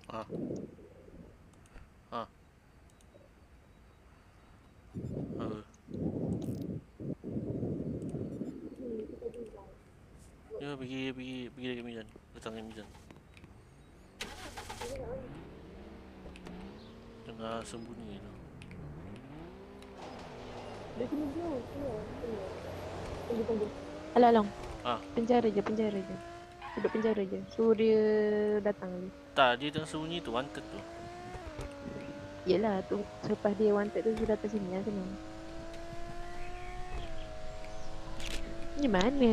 Ah, ah, apa? Ya, pergi dekat Mizan. Datang dengan Mizan. Tengah sembunyi tu. Alah Long, Ah, penjara je. Duduk penjara je. Suruh dia datang ni. tak, dia tengah sembunyi tu, wanted tu. Yelah tu, selepas dia wanted tu sudah datang sini lah senang. Ni mana?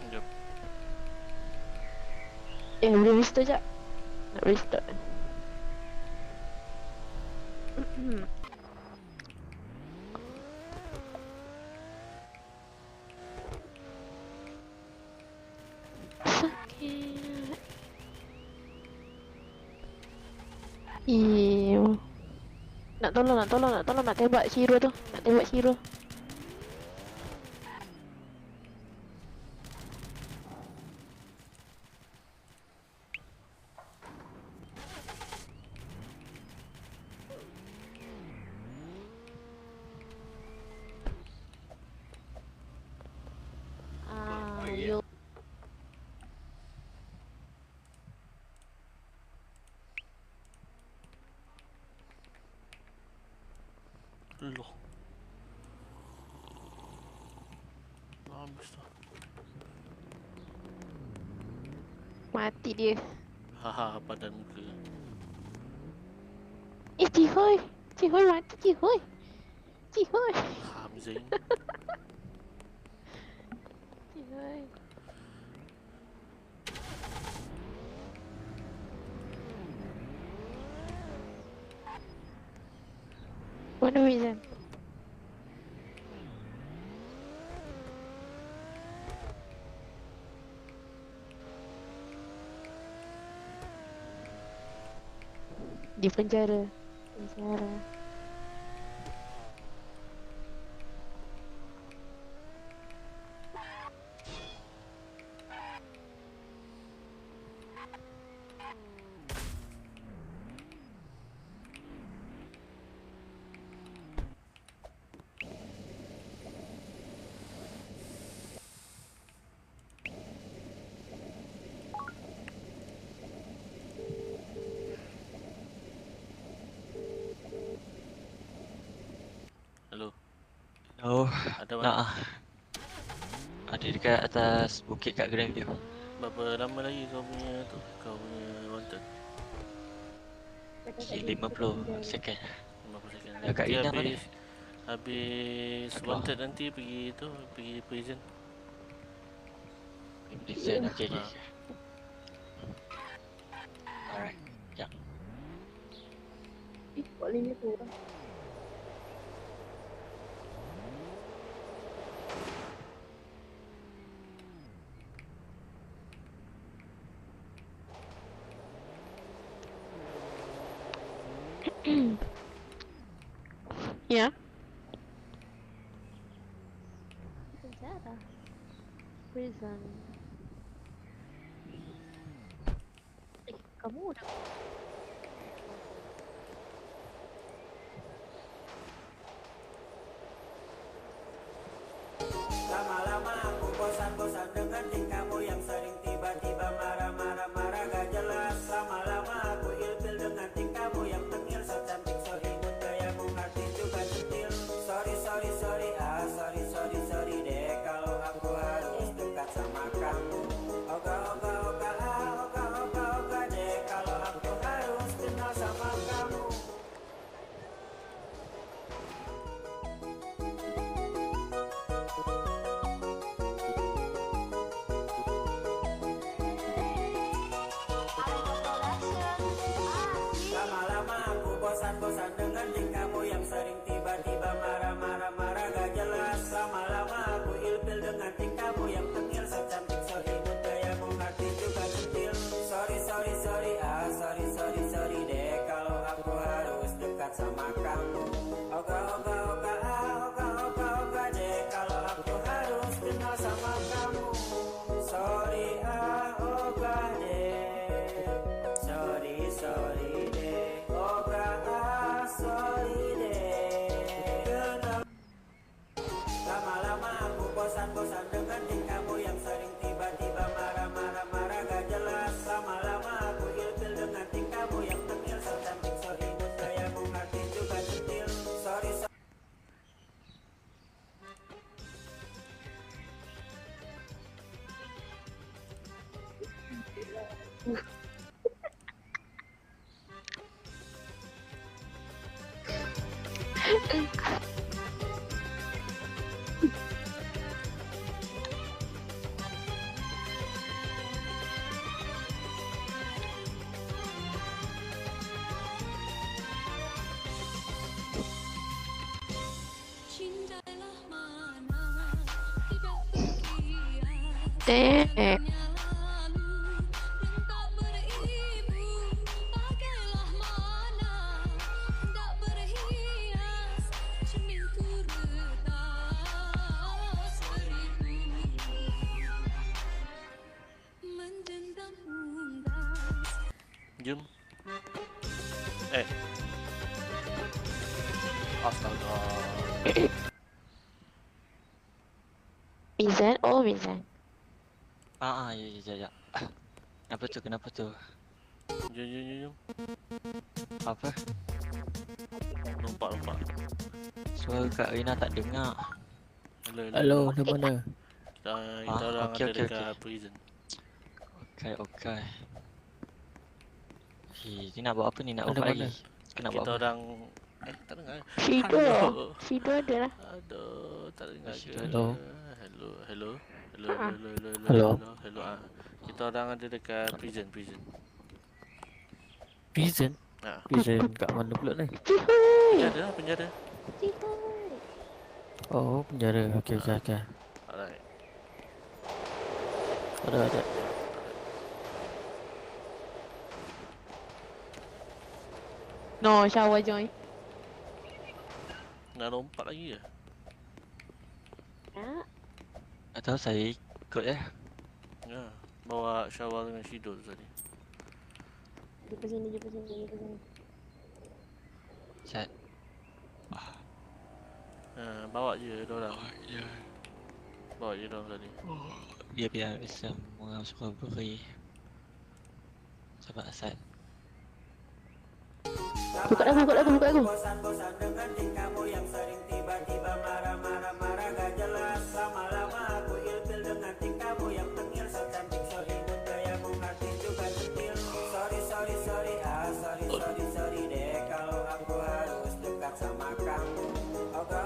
Sekejap. Boleh restore jap? Nak restore. Sakit. Nak tolong, nak tembak Shiro tu. Nak tembak Shiro. You. Loh. Habis tu. Mati dia. Haha, padan muka. Cihoy mati Cihoy. Hamzain. Cihoy. Mana Mizan? Di penjara. Hello. Oh, Ada mana? nak ada dekat atas bukit kat Grandview. Berapa lama lagi kau punya tu? Kau punya wanted? 50 second. 50 second. Dekat Nanti Inang ni. habis Kat wanted nanti pergi tu, pergi prison. Prison, okay. Ah. Alright, sekejap. Boleh ni tu orang. Ya. Penjara. Prison. Kamu udah. Lama-lama aku bosan-bosan dengan tingkahmu yang sering tiba-tiba marah-marah gak jelas. Lama-lama aku ilfil dengan tingkahmu yang tengil, so cantik, so imut, gayamu ngerti juga centil. Sorry deh kalau aku harus dekat sama kamu. Oga deh kalau aku harus kenal sama kamu. Lama-lama aku bosan-bosan dengan tingkahmu yang sering tiba-tiba marah-marah gak jelas. Lama-lama aku ilfil dengan tingkahmu yang tengil, so cantik, so imut, gayamu ngerti juga centil. Sorry deh kalau aku harus dekat sama kamu. Oga deh kalau aku harus kenal sama kamu. Sorry oga deh. sorry deh. Lama-lama aku bosan-bosan dengan tingkahmu yang sering tiba-tiba marah-marah gak jelas. Lama-lama aku ilfil dengan tingkahmu yang tengil, so cantik so imut, gayamu ngerti juga centil. Sorry. Dek. Jom. Astaga. Bizan? Oh, Bizan. Ya. Apa tu? Kenapa tu? Jom. Apa? Lompat. Suara Kak Rina tak dengar. Hello, di mana? Kita orang okey, ada okey, dekat prison. Okay. Ni nak buat apa ni? Nak Ada buat mana? lagi? Nak buat Kita apa? orang tak dengar. Shido. Aduh. Shido ada lah. Aduh, tak dengar ke? Hello. Hello. Hello. Kita orang ada dekat prison. Prison? Ha. Prison kat mana pula ni? Cihoy. Penjara. Cihoy. Oh, penjara. Okay. Alright. Ada. No, shower join. Nak lompat lagi ke? Ya. Atau saya ikut Ya. Bawa Syawal dengan Shido tu tadi. Jumpa sini. Chat. Bawa je diorang. Ya. Bawa je diorang tadi. Biar bisa suka beri. Sabar Asad. Buka aku. Bosan-bosan dengan tingkahmu yang sering tiba-tiba marah-marah gak jelas. Lama-lama aku ilfil dengan tingkahmu yang tengil, so cantik so imut, gayamu ngerti juga centil. Sorry deh kalau aku harus dekat sama kamu. Oga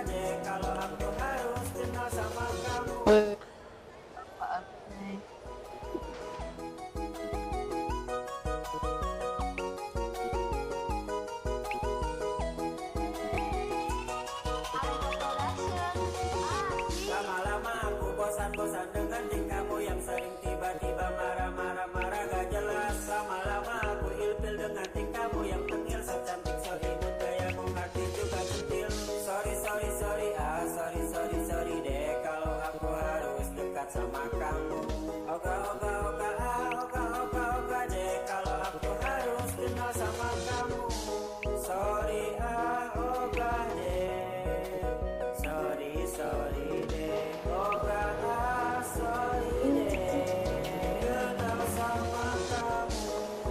deh kalau aku harus kenal sama kamu. Lama-lama aku bosan-bosan dengan tingkahmu yang sering tiba-tiba marah-marah gak jelas. Lama-lama aku ilfil dengan tingkahmu yang tengil, so cantik so imut, gayamu ngerti juga centil. Sorry deh kalau aku harus dekat sama kamu. Oga deh kalau aku harus kenal sama kamu. Sorry oga deh. Sorry deh. Oga sorry deh. Kenal sama kamu.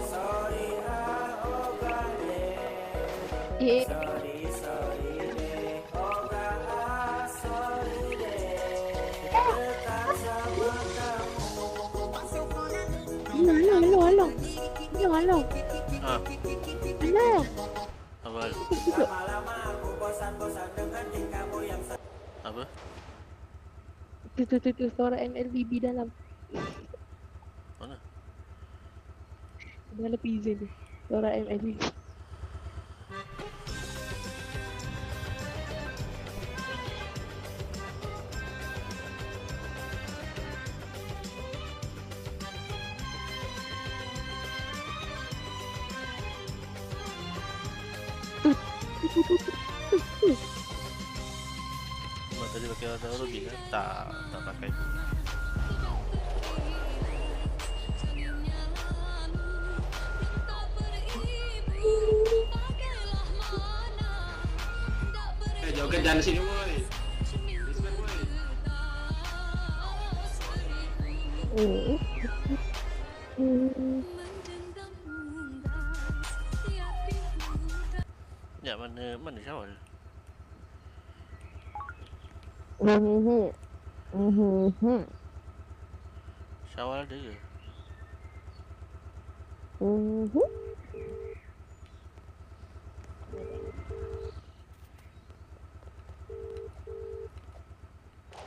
Sorry oga deh. Eh, Sorry deh. Oga sorry deh. Dekat sama kamu. Alang. Ah, Alang. apa? Lama-lama aku bosan-bosan dengan tingkahmu yang Apa? Tu suara MLBB dalam. Mana? Dalam prison tu. Suara MLBB. Mak tadi pakai warna lebih kan? Tak pakai. Rizan sini woi. Rizan woi. Ya, mana Syawal? Syawal ada ke?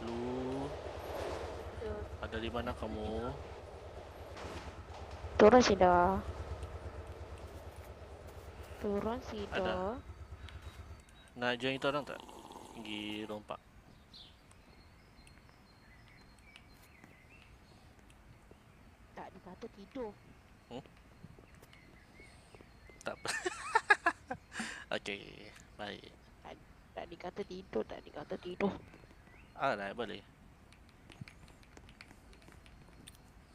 Lu ada di mana kamu? Turun sih dah. Turun sih Ada. dah. Nak join itu orang tak? Pergi lompat. Tak dikata tidur. Tak apa. Okey, baik. Tak dikata tidur, tak dikata tidur. Naik boleh.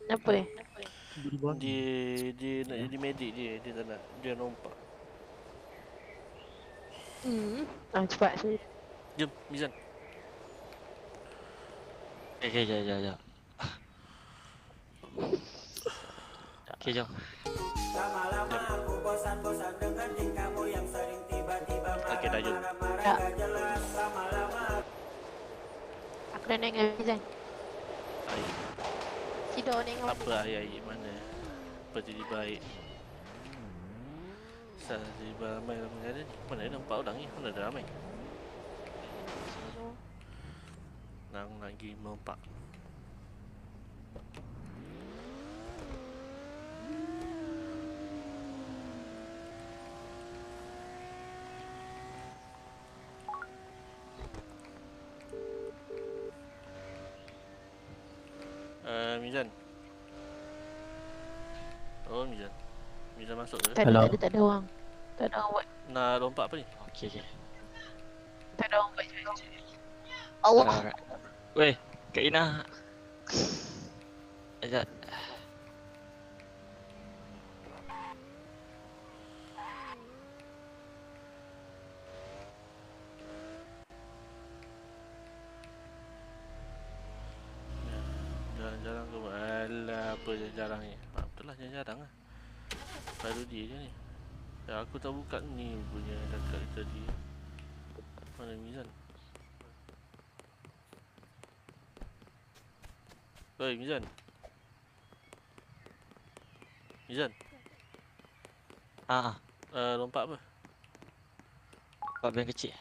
Apa eh? Dia nak jadi medik dia tak nak. Dia lompat. Cepat sih. Jom, Mizan. Okay, jap. Okay, jom. Lama-lama aku bosan-bosan dengan tingkahmu yang sering tiba-tiba Okey, dah jom. marah-marah gak jelas. Lama-lama Aku dah naik dengan Mizan. Baik. Tidur naik dengan Tak apa air mana. Apa jadi baik. Salah tiba ramai dalam negara ni. Mana ada 4 orang ni? Mana ada ramai? Nang lagi melompat. Mizan. Oh, Mizan. Mizan masuk ke? Tak Hello. ada, tak ada orang. Tak ada orang buat. Nak lompat apa ni? Okay. Tak ada orang buat. Allah. Alright. Weh, Kak Ina. Sekejap. Jarang-jarang ke buat. Alah, apa je jarang ni. Betul lah, jarang lah. Baru dia je ni. Ya, aku tak buka ni punya dekat tadi. Mana Mizan? Oi, Mizan. Mizan, lompat apa? Pak bank kecil.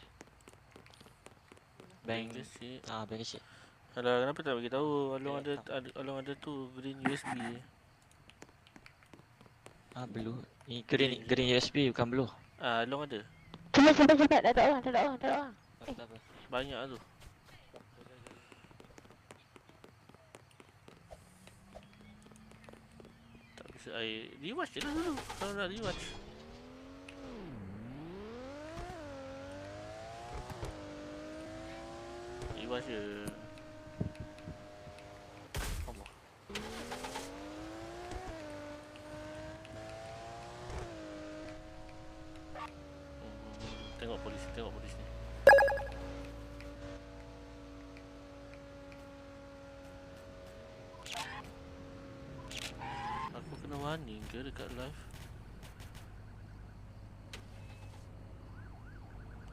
Bank kecil. Bank kecil. Alah, kenapa tak bagi tahu? Along Okay, ada tu green USB. Blue. Ni green USB bukan blue. Along ada. Cepat. Tak ada orang. Tak apa. Banyak tu. Tak bisa air. Rewatch je lah dulu. Kalau nak rewatch. Rewatch je. Allah. Tengok polis ni. Aku kena warning ke dekat live?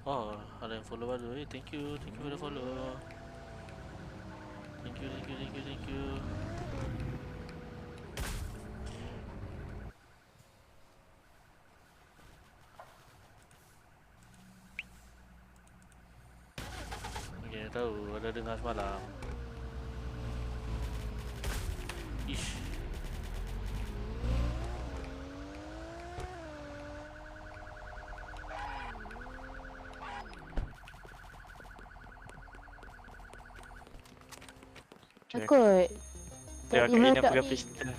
Oh, ada yang follow baru. Thank you for the follow. Thank you. Okay, tahu ada dengar semalam. Ish. Takut. Dia Kak Ina pegang pistol.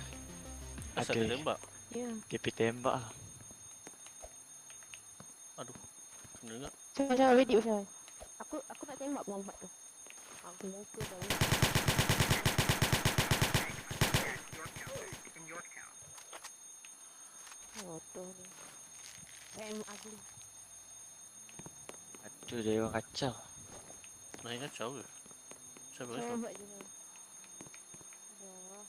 Asal dia tembak. Ya. Dia pergi tembak lah. Aduh. Kena juga. Jangan ready Usai. Aku nak tembak Muhammad tu. Aku muka dah. Bodoh ni. Sam ugly. Aduh, dia orang kacau. Main kacau ke? Siapa Saya kacau? buat je lah. Aduh.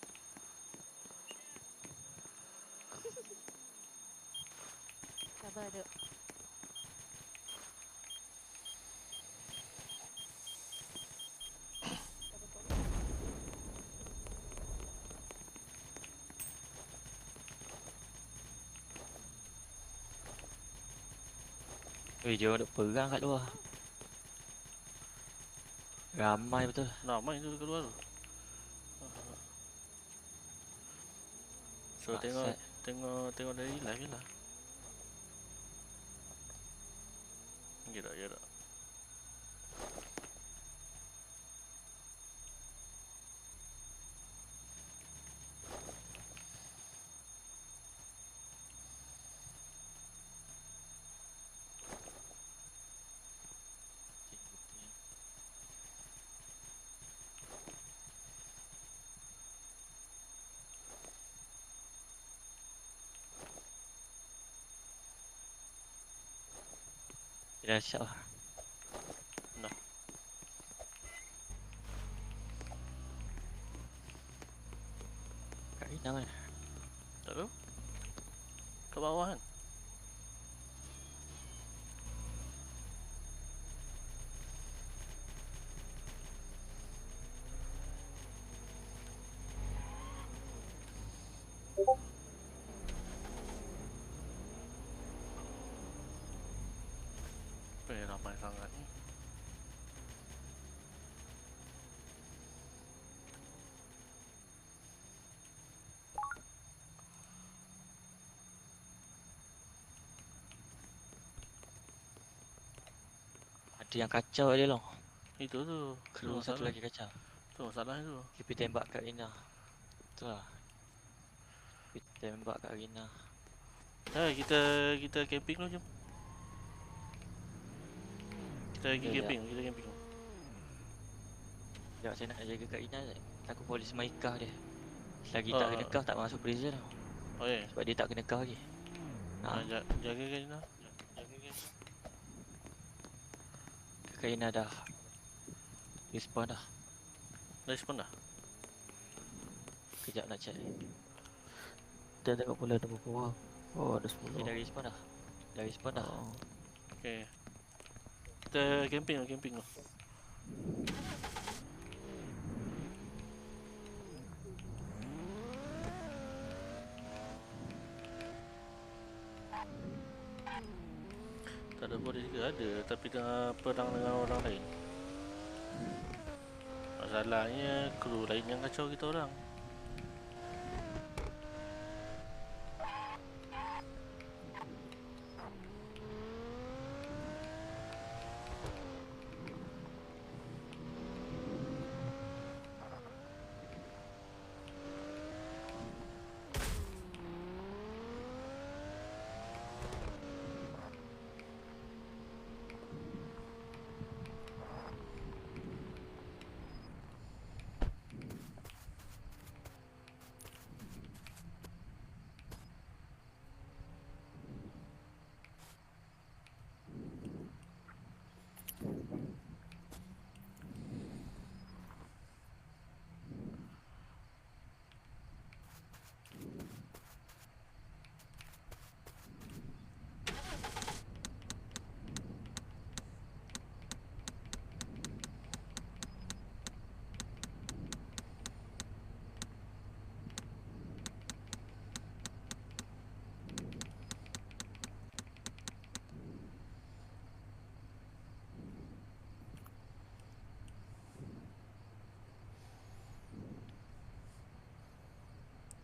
Sabar duk. Sabar kau. Dia orang duk perang kat luar. Ramai betul. Ramai tu dekat luar tu. So Maksud. tengok dari live je lah. Ya tak. Dah siap lah. Dah. Kak Rina mana? Tak tahu. Kat bawah kan? Ramai sangat ni. Ada yang kacau dia long. Itu tu. Kru satu lagi kacau. Tu masalah tu. Kita tembak kat Rina. Betul lah. Kita tembak kat Rina. Kita camping dulu jom. Kita pergi Ya, camping, kita camping. Sekejap saya nak jaga kat Rina. Takut polis maikah dia. Selagi tak kena kah tak masuk prison tau. Oh ya. Sebab dia tak kena kah lagi. Jaga kan Ina. Jaga kan. Kak Rina dah respawn dah. Dah respon dah? Kejap nak check. Kita tengok pula ada berapa orang. Oh, ada 10. Dia dah respawn dah. Dah respawn dah. Oh. Okay. Kita camping lah. Tak ada polis ke? Ada, tapi tengah perang dengan orang lain. Masalahnya kru lain yang kacau kita orang.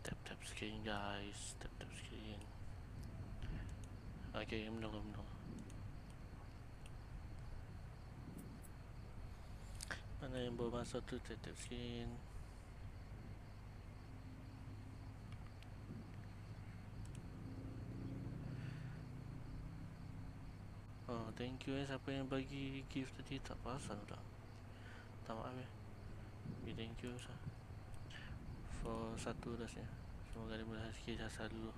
Tap screen guys, tap screen. Okay, menunggu. Mana yang baru masuk tu tap screen. Oh, thank you siapa yang bagi gift tadi, tak perasan dah. Tak maaf okay, thank you for satu dasnya. Semoga dia boleh sikit jasa dulu.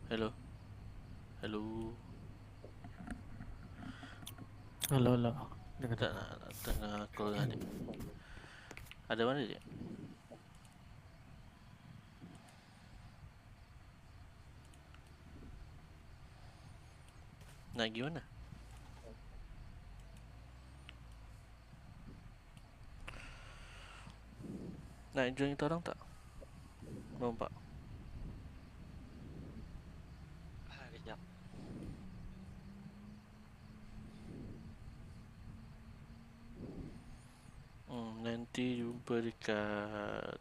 Hello. Hello. Halo, halo. Dengar Tak dengar. nak tengah call dengan dia. Ada mana dia? Nak pergi mana? Nak join kita orang tak? Nampak? Kejap. Nanti jumpa dekat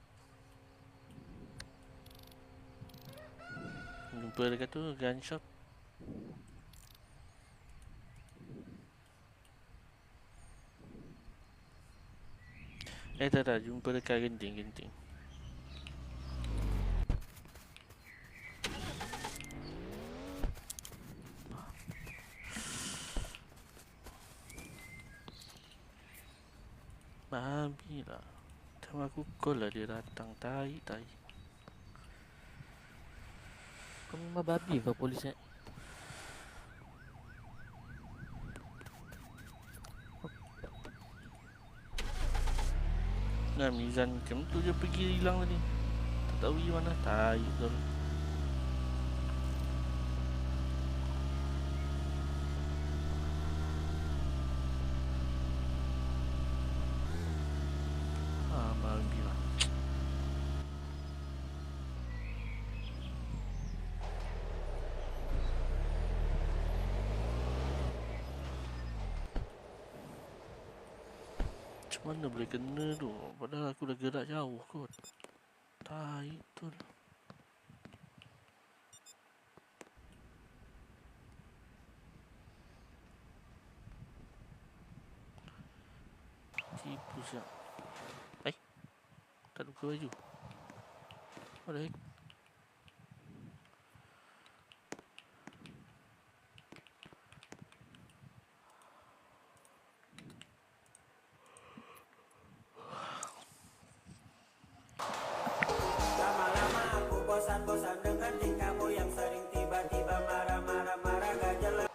tu gun shop. Tak, jumpa dekat genting. Babi lah. Time aku call lah dia datang. Tai. Kau memang babi kau polis ni. Nah, Mizan macam tu je pergi hilang tadi. Tak tahu pergi mana. Tai betul. Babi lah. Macam mana boleh kena tu? Padahal aku dah gerak jauh kot. Tai betul. Tipu siap. Tak buka baju. What the heck? Lama-lama aku bosan-bosan dengan tingkahmu yang sering tiba-tiba marah-marah gak jelas.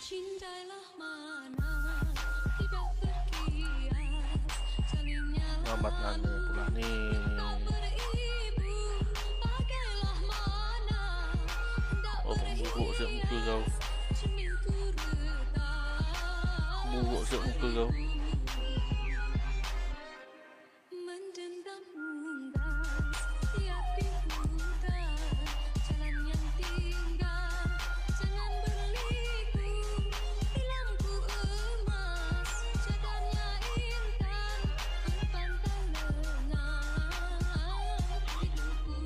Cintailah mana tidak terkias, salinnya Lambat nana pula ni. tak beribu, pakailah mana hendak Buruk siap muka kau. cermin ku retak, Buruk siap muka kau. mendendam unggas tiap diputar, jalan yang tinggal jangan berliku, lampu emas cadangnya intan berpantang lengang hidupku,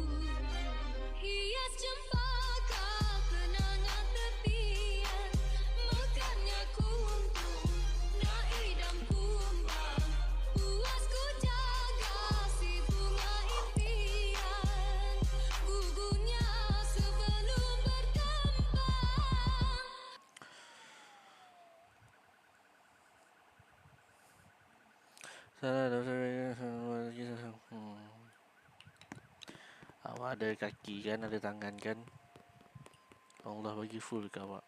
hias cempaka kenangan tepian, mekarnya kuntum nak idam kumbang, puasku jaga si bunga impian, gugunya sebelum berkembang. Awak ada kaki kan, ada tangan kan. Allah bagi full ke awak.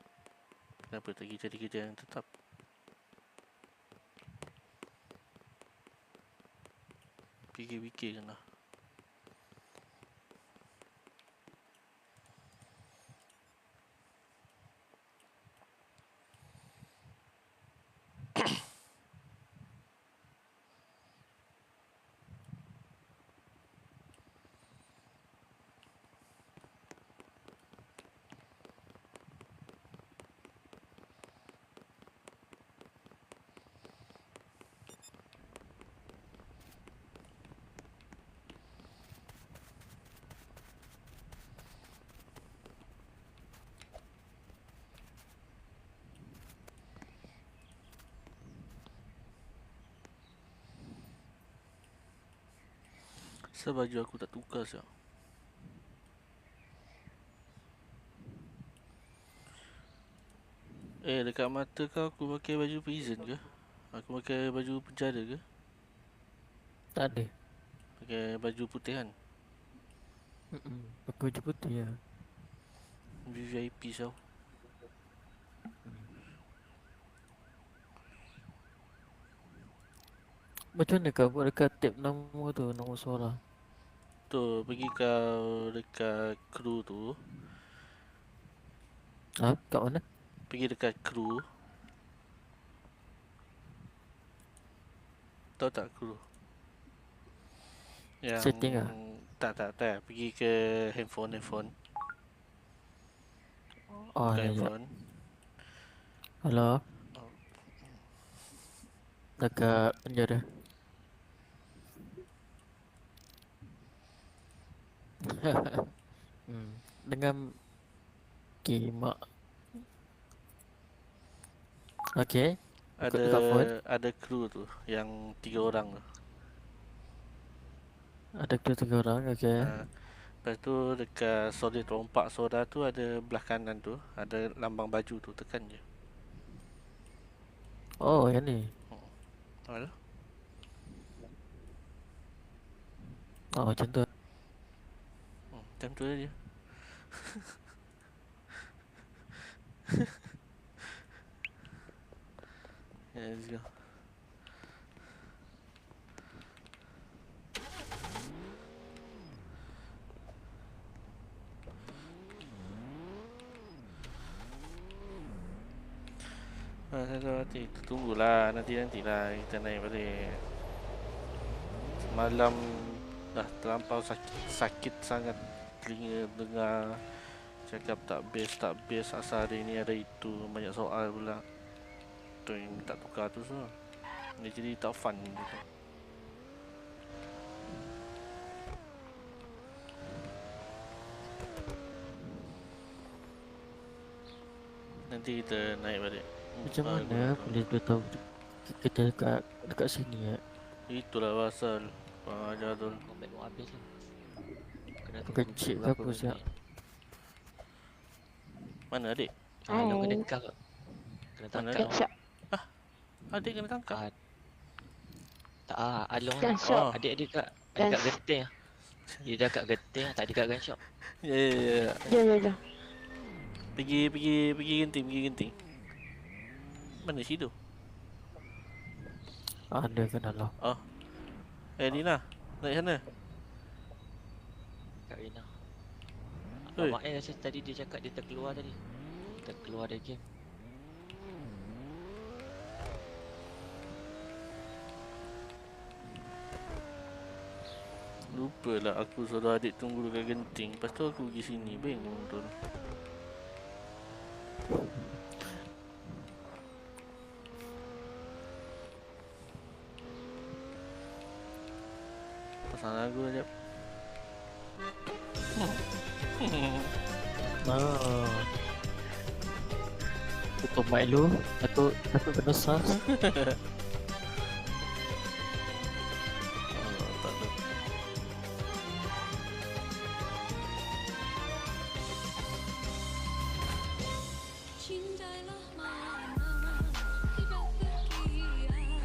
Kenapa tak pergi cari kerja yang tetap? Fikir-fikirkanlah. Asal baju aku tak tukar siap. Dekat mata kau aku pakai baju prison ke? Aku pakai baju penjara ke? Tak ada. Pakai baju putih kan? Pakai baju putih ya. VIP tau. Macam mana kau buat dekat tab nama tu, nama suara? Tu pergi kau dekat kru tu. Ha? Kat mana? Pergi dekat kru. Tahu tak kru? Yang Setting ah? Tak. Pergi ke handphone. Oh, Bukan ya, ya. handphone. Halo? Dekat penjara. Dengan kimak. Okay. Ada kru tu yang 3 orang tu. Ada kru 3 orang, okay. Lepas tu dekat solid rompak soda tu ada belah kanan tu ada lambang baju tu, tekan je. Oh, yang ni. Alah. Oh, macam tu. Macam tu je. Let's go. Nanti tunggulah, nantilah kita naik balik. Semalam dah terlampau sakit sangat telinga dengar cakap tak best asal hari ni ada itu, banyak soal pula. Tu yang tak tukar tu semua. Dia jadi tak fun gitu. Nanti kita naik balik. Macam mana boleh beritahu kita dekat sini ya? Itulah pasal ajar tu. Combat mau habis lah. Kena Pakai tunggu chip ke berapa apa siap? minit. Mana adik? Long kena Hai. tangkap. Kena Mana tangkap. Shop. Adik kena tangkap. Tak Along Gun lah. shop. Adik kat Gun kat genting lah. Dia dah kat genting lah, tak ada kat gun shop. Ya. Jom. Pergi genting. Mana situ? Ada ke dalam? Oh. Nina, naik sana. Kat Rina. Oi. Mak rasa tadi dia cakap dia terkeluar tadi. Terkeluar dari game. Lupalah aku suruh adik tunggu dekat genting. Lepas tu aku pergi sini, bingung tu. Pasang lagu sekejap. Tutup mic lu. Aku kena sas. Tak ada. Cintailah mana tidak terkias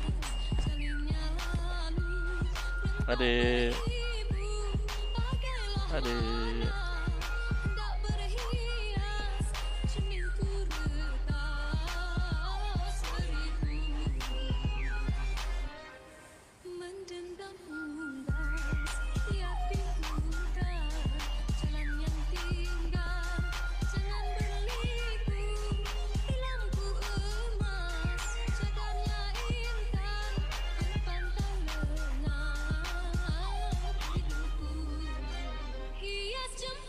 salinnya lalu Adik. bagailah Adik. tak berhias cerminku retas seribu mendendam unggas tiap dibuka jalan yang tinggal jangan berliku hilangku emas jaganya intan terpantau lengang hidupku hias jempol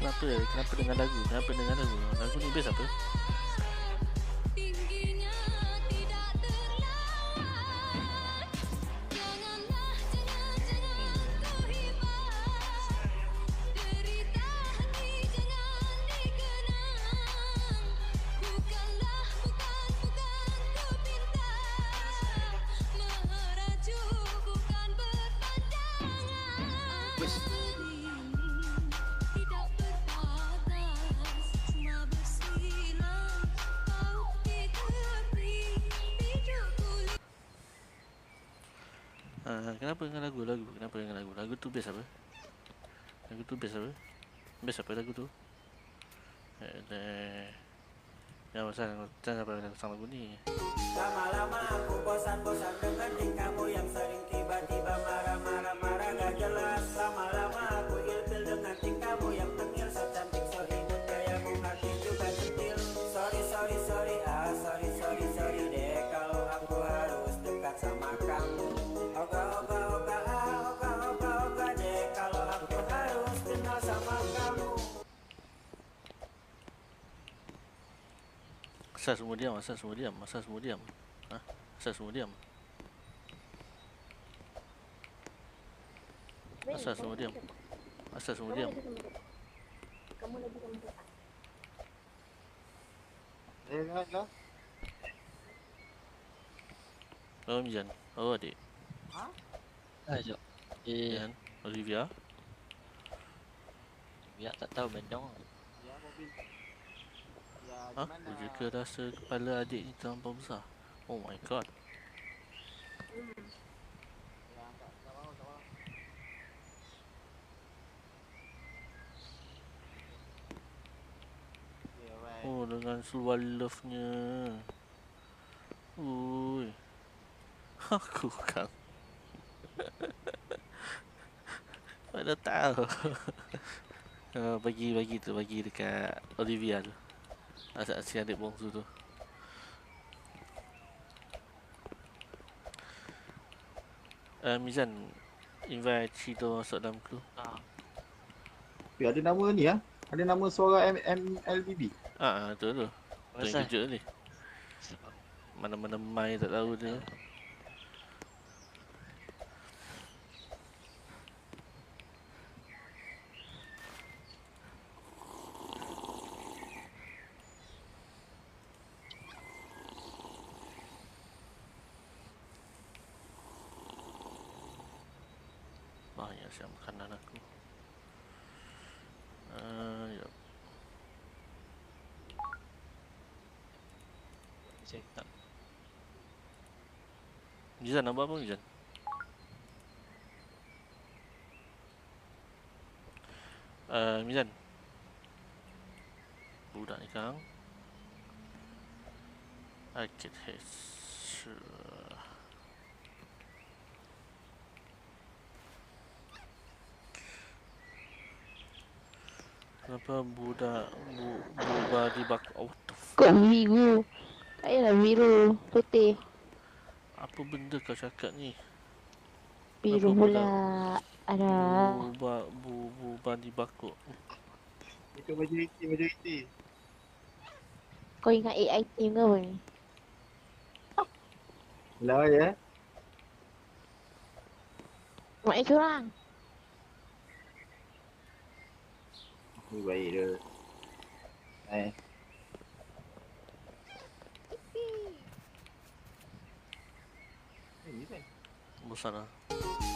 Kenapa dengan lagu? Lagu ni best apa? tingginya tidak terlawan. Janganlah, jangan kau hibas. Derita hati jangan dikenang. Bukan ku pinta. Merajuk bukan berpandangan. Tidak berbatas, cuma bersilang. Kau di tepi hidupku. Kenapa dengan lagu? Lagu tu best apa? Best apa lagu tu? Jangan sampai sang lagu ni. Lama-lama aku bosan-bosan dengan tingkahmu yang sering tiba-tiba marah-marah gak jelas. Lama-lama aku ilfil dengan tingkahmu yang tengil, so cantik, so imut, gayamu hati juga centil. Sorry deh kalau aku harus dekat sama kamu. Oga deh kalau aku harus kenal sama kamu. Asal semua diam. Asal semua diam. Asal semua diam. Kamu lagi sama siapa? Oh, Mizan. Oh, adik. Jom. Mizan. Olivia. Biar tak tahu bendong. Aku juga rasa kepala adik ni terlampau besar. Oh my god. Oh, dengan seluar love-nya. Ui. Aku kan. Mana tahu. Bagi dekat Olivia tu. Si adik bongsu tu. Mizan, invite Shido masuk dalam crew. Ada nama ni ah. Ada nama suara MLBB. Tu tu. Tu yang kejut ni. Mana-mana mai tak tahu dia. Banyak siap makanan aku. Yup. Saya tak. Mizan, nampak apa Mizan? Mizan. Budak ni kang. I get his. Kenapa budak buba di bak? Oh, what the fuck? Kok biru? Tak payahlah biru, putih. Apa benda kau cakap ni? Biru Apa pula. Ada. Buba di bakuk. Itu majoriti. Kau ingat AI team ke apa ni? Lah ya. Mak curang. Baik dia. Bosan lah.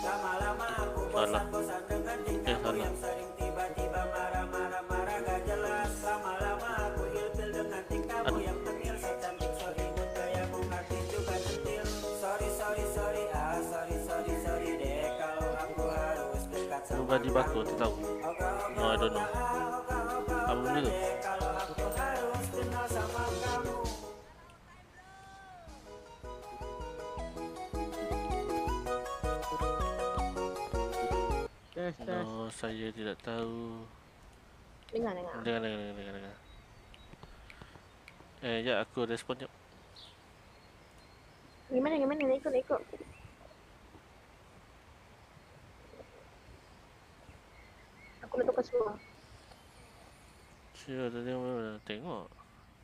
Lama-lama aku bosan-bosan dengan tingkahmu yang sering tiba-tiba marah-marah gak jelas. Lama-lama aku ilfil dengan tingkahmu yang tengil, so cantik, so imut, gayamu hati juga centil. Sorry deh kalau aku harus dekat sama Buba di bakuk, tak tahu. No, I don't know. Apa benda tu? kalau aku harus kenal sama kamu. No, saya tidak tahu. Dengar. Dengar. Ya, aku respon jap. Gimana? Ikut. Aku nak tukar semua. Siapa tak tengok mana? Tengok.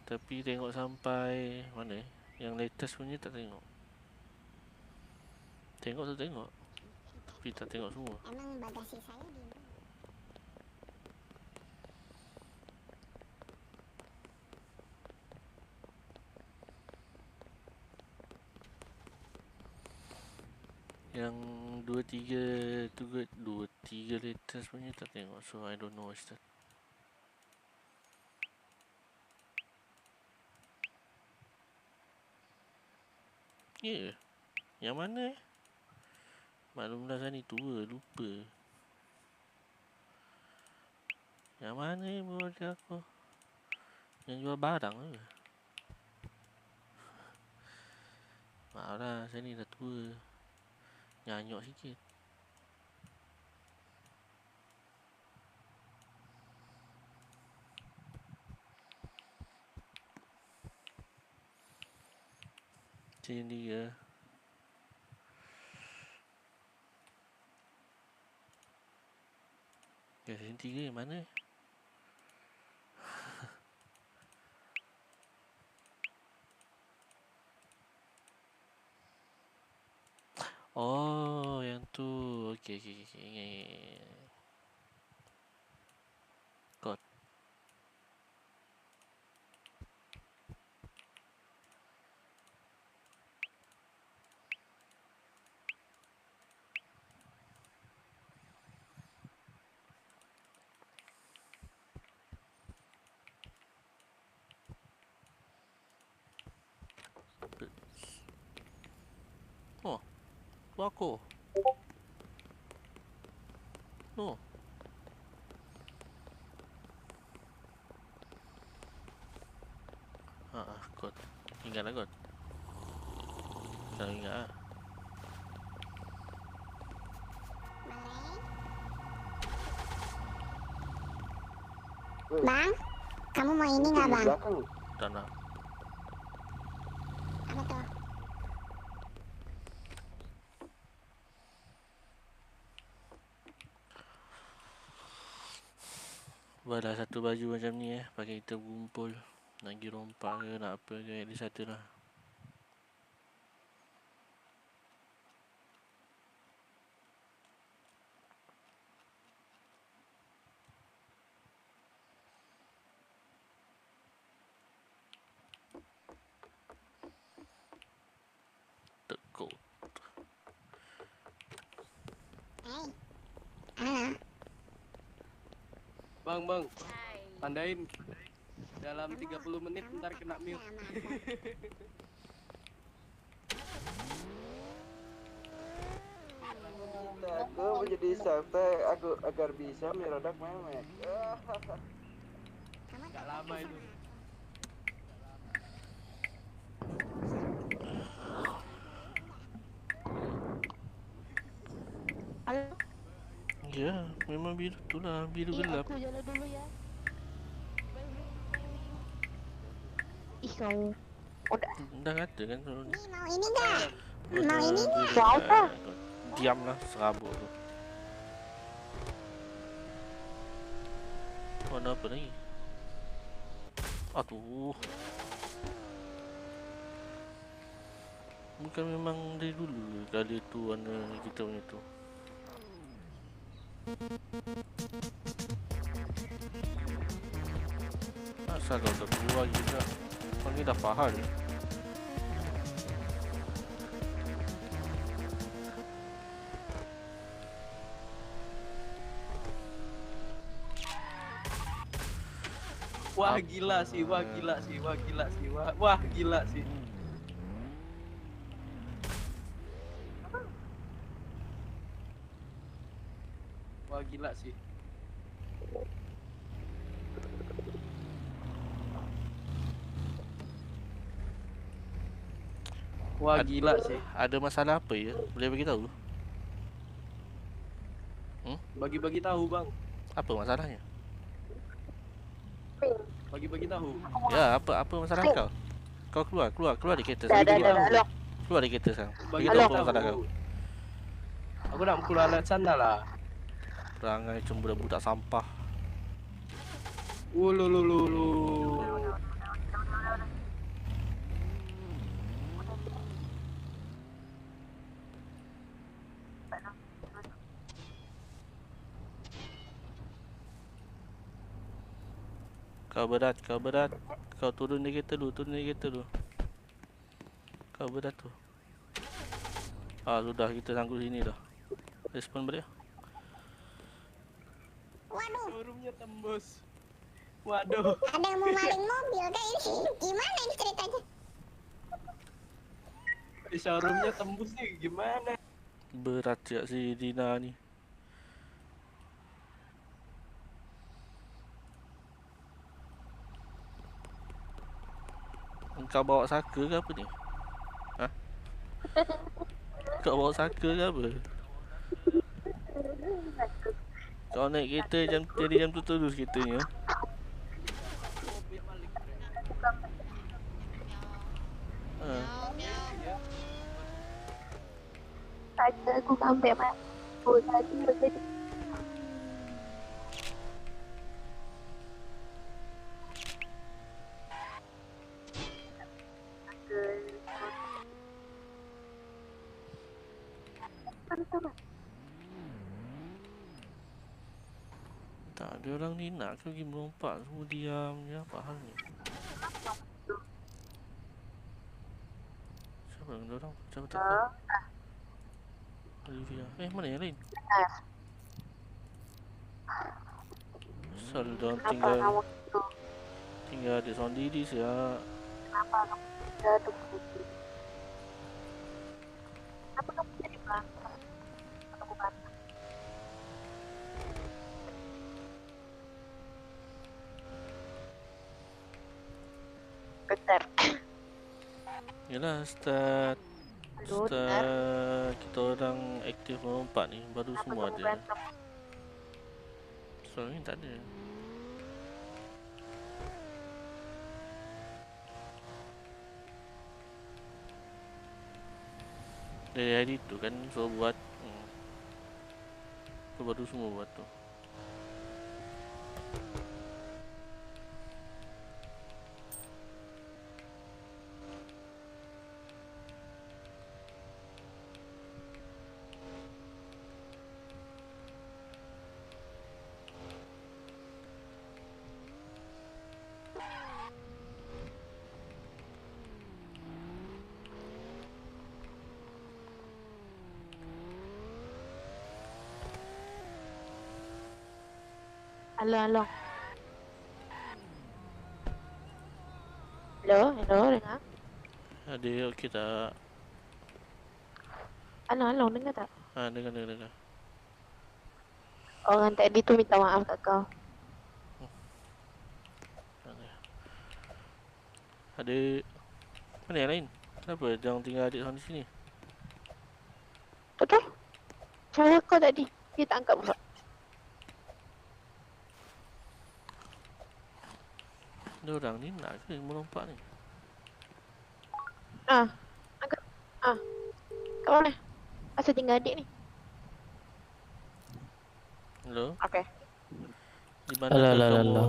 Tapi tengok sampai mana? Yang latest punya tak tengok. Tengok tu tengok. Tapi tak tengok semua. Emang bagasi saya di mana? Yang 2-3 latest punya tak tengok. So I don't know what's that. Ya, yang mana eh? Maklumlah saya ni tua, lupa. Yang mana eh bawa dia aku? Yang jual barang ke? Maaf lah, saya ni dah tua. Nyanyok sikit. Macam dia. Season 3 yang mana? Oh, yang tu. Okey. Ingat. God. Oh, tu aku. No. God. Ingatlah God. Selalu ingat lah. Bang, kamu mau ini nggak bang? Tak nak. Apa tuh? Buatlah satu baju macam ni pakai kita berkumpul. Nak pergi rompak ke, nak apa ke, at least satu lah. Tekuk. Hey, halo. Bang, tandain. Dalam 30 menit ntar kena mute. Aku menjadi sampai aku agar bisa merodak memek. Gak lama itu. Halo? Ya, memang biru tu lah, biru gelap. Aku jalan dulu ya. Ih kau. Dah kata kan suruh ni. Mau ini nggak? Mau ini nggak? Mau apa? Diamlah serabut tu. Oh, ada apa lagi? Aduh. Bukan memang dari dulu kali tu warna kita punya tu. Asal kau tak keluar juga. Kau ni dah faham. Wah gila sih, wah gila sih. Wah gila sih. Wah gila sih. Wah gila sih. Ada masalah apa ya? Boleh bagi tahu? Bagi-bagi tahu bang. Apa masalahnya? Bagi-bagi tahu. Ya, apa masalah kau? Kau keluar dari kereta Dah, sekarang. dah. Keluar dari kereta sekarang. Bagi Bagi tahu tahu apa masalah kau. Aku nak keluar alat sana lah. Perangai macam budak-budak sampah. Ululululu. Kau berat, kau berat. Kau turun dari kereta dulu, turun dari kereta dulu. Kau berat tu. Ah, sudah kita sangkut sini dah. Respon balik. Waduh, Showroomnya tembus. Waduh. ada yang mau maling mobil kayak ini. Gimana ini ceritanya? Showroomnya tembus nih, gimana? Berat ya si Dina ni. Kau bawa saka ke apa ni? Ha? Kau bawa saka ke apa? Kau naik kereta jadi jam tu terus keretanya. Ha. Tadi aku sampai mak. Oh, tadi jadi. Tak ada orang ni nak ke pergi melompat semua diam je, apa hal ni? Siapa yang dorang? Siapa tak tahu? Olivia. Mana yang lain? Asal dorang tinggal ada seorang diri siap. Kenapa kamu tidak ada bukti? Kenapa kamu jadi bangsa? Aku bangsa. Bentar. Yalah start kita orang aktif melompat ni baru Kenapa semua kamu ada. berantem? Soalnya tak ada. Dari hari tu kan suruh buat tu baru semua buat tu. Halo. Halo, dengar? Ada okey tak? Halo, dengar tak? Ha, dengar. Orang tadi tu minta maaf kat kau. Ada mana yang lain? Kenapa jangan tinggal adik seorang di sini? Betul? Cara kau tadi, dia tak angkat pula. Diorang ni nak ke melompat ni? Angkat. Kat mana? Asal tinggal adik ni? Hello? Okay. Di manakah Alah.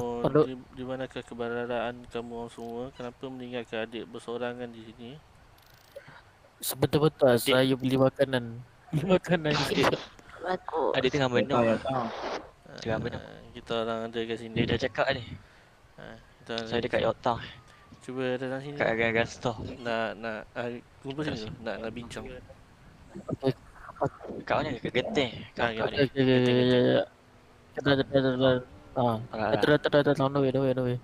di manakah keberadaan kamu orang semua? Kenapa meninggalkan adik bersorangan di sini? Sebetul-betul saya beli makanan. Beli makanan sikit. Bagus. Adik tengah menung. Tengah menung. Kita orang ada kat sini. Dia dah cakap ni. Saya dekat Yorktown. Cuba datang sini. Kat Agan Store. Nak kumpul sini tu. Nak bincang. Kat mana? Kat Genting. Kat ni. Ya. Dah. Dah. On the way. Okey.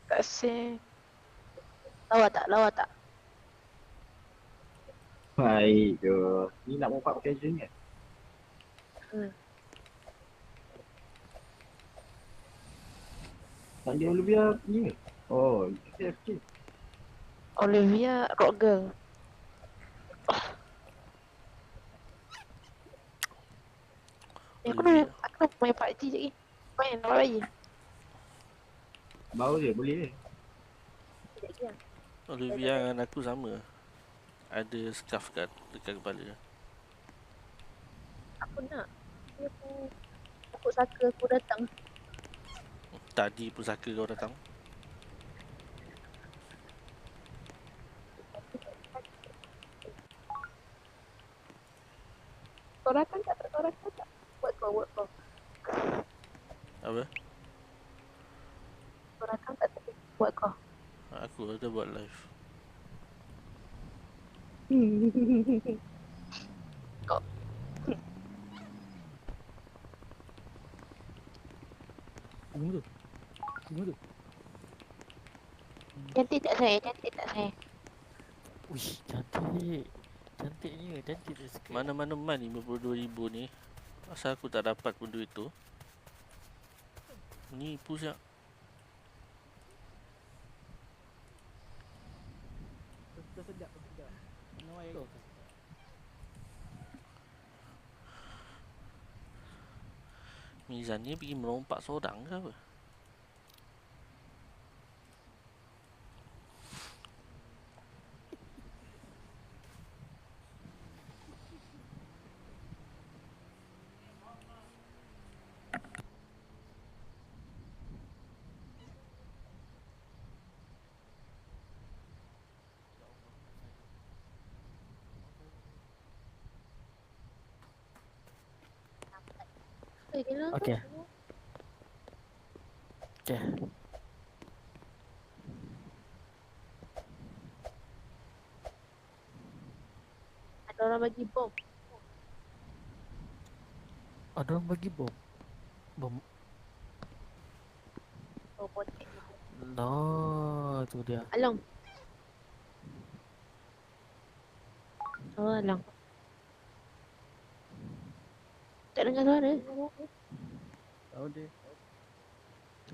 Kasih. Lawa tak? Baik ke. Ni nak melompat pakai je ni. Tadi Olivia ni ke? Oh, FK. Olivia rock girl. Aku nak main PUBG je lagi. Main apa lagi? Baru je, boleh je. Olivia dengan aku sama. Ada scarf dekat kepala. Aku nak. Aku pokok saka aku datang. Tadi pusaka kau datang. Sorakan tak? Sorakan tak? Buat kau. Apa? Sorakan tak? Buat kau. Aku ada buat live. Kau. Tunggu tu. Cantik tak saya? Cantik tak saya? Wih, cantik. Cantiknya, cantik dia sekali. Mana-mana man 52,000 ni. Asal aku tak dapat pun duit tu. Nipu siap. Sedap. No air. Mizan ni pergi merompak seorang ke apa? Okey. Okey. Ada orang bagi bom. Ada orang bagi bom. Bom. Oh, potek. Nah, tu dia. Along. Oh, Along. Tak dengar suara. Tahu dia.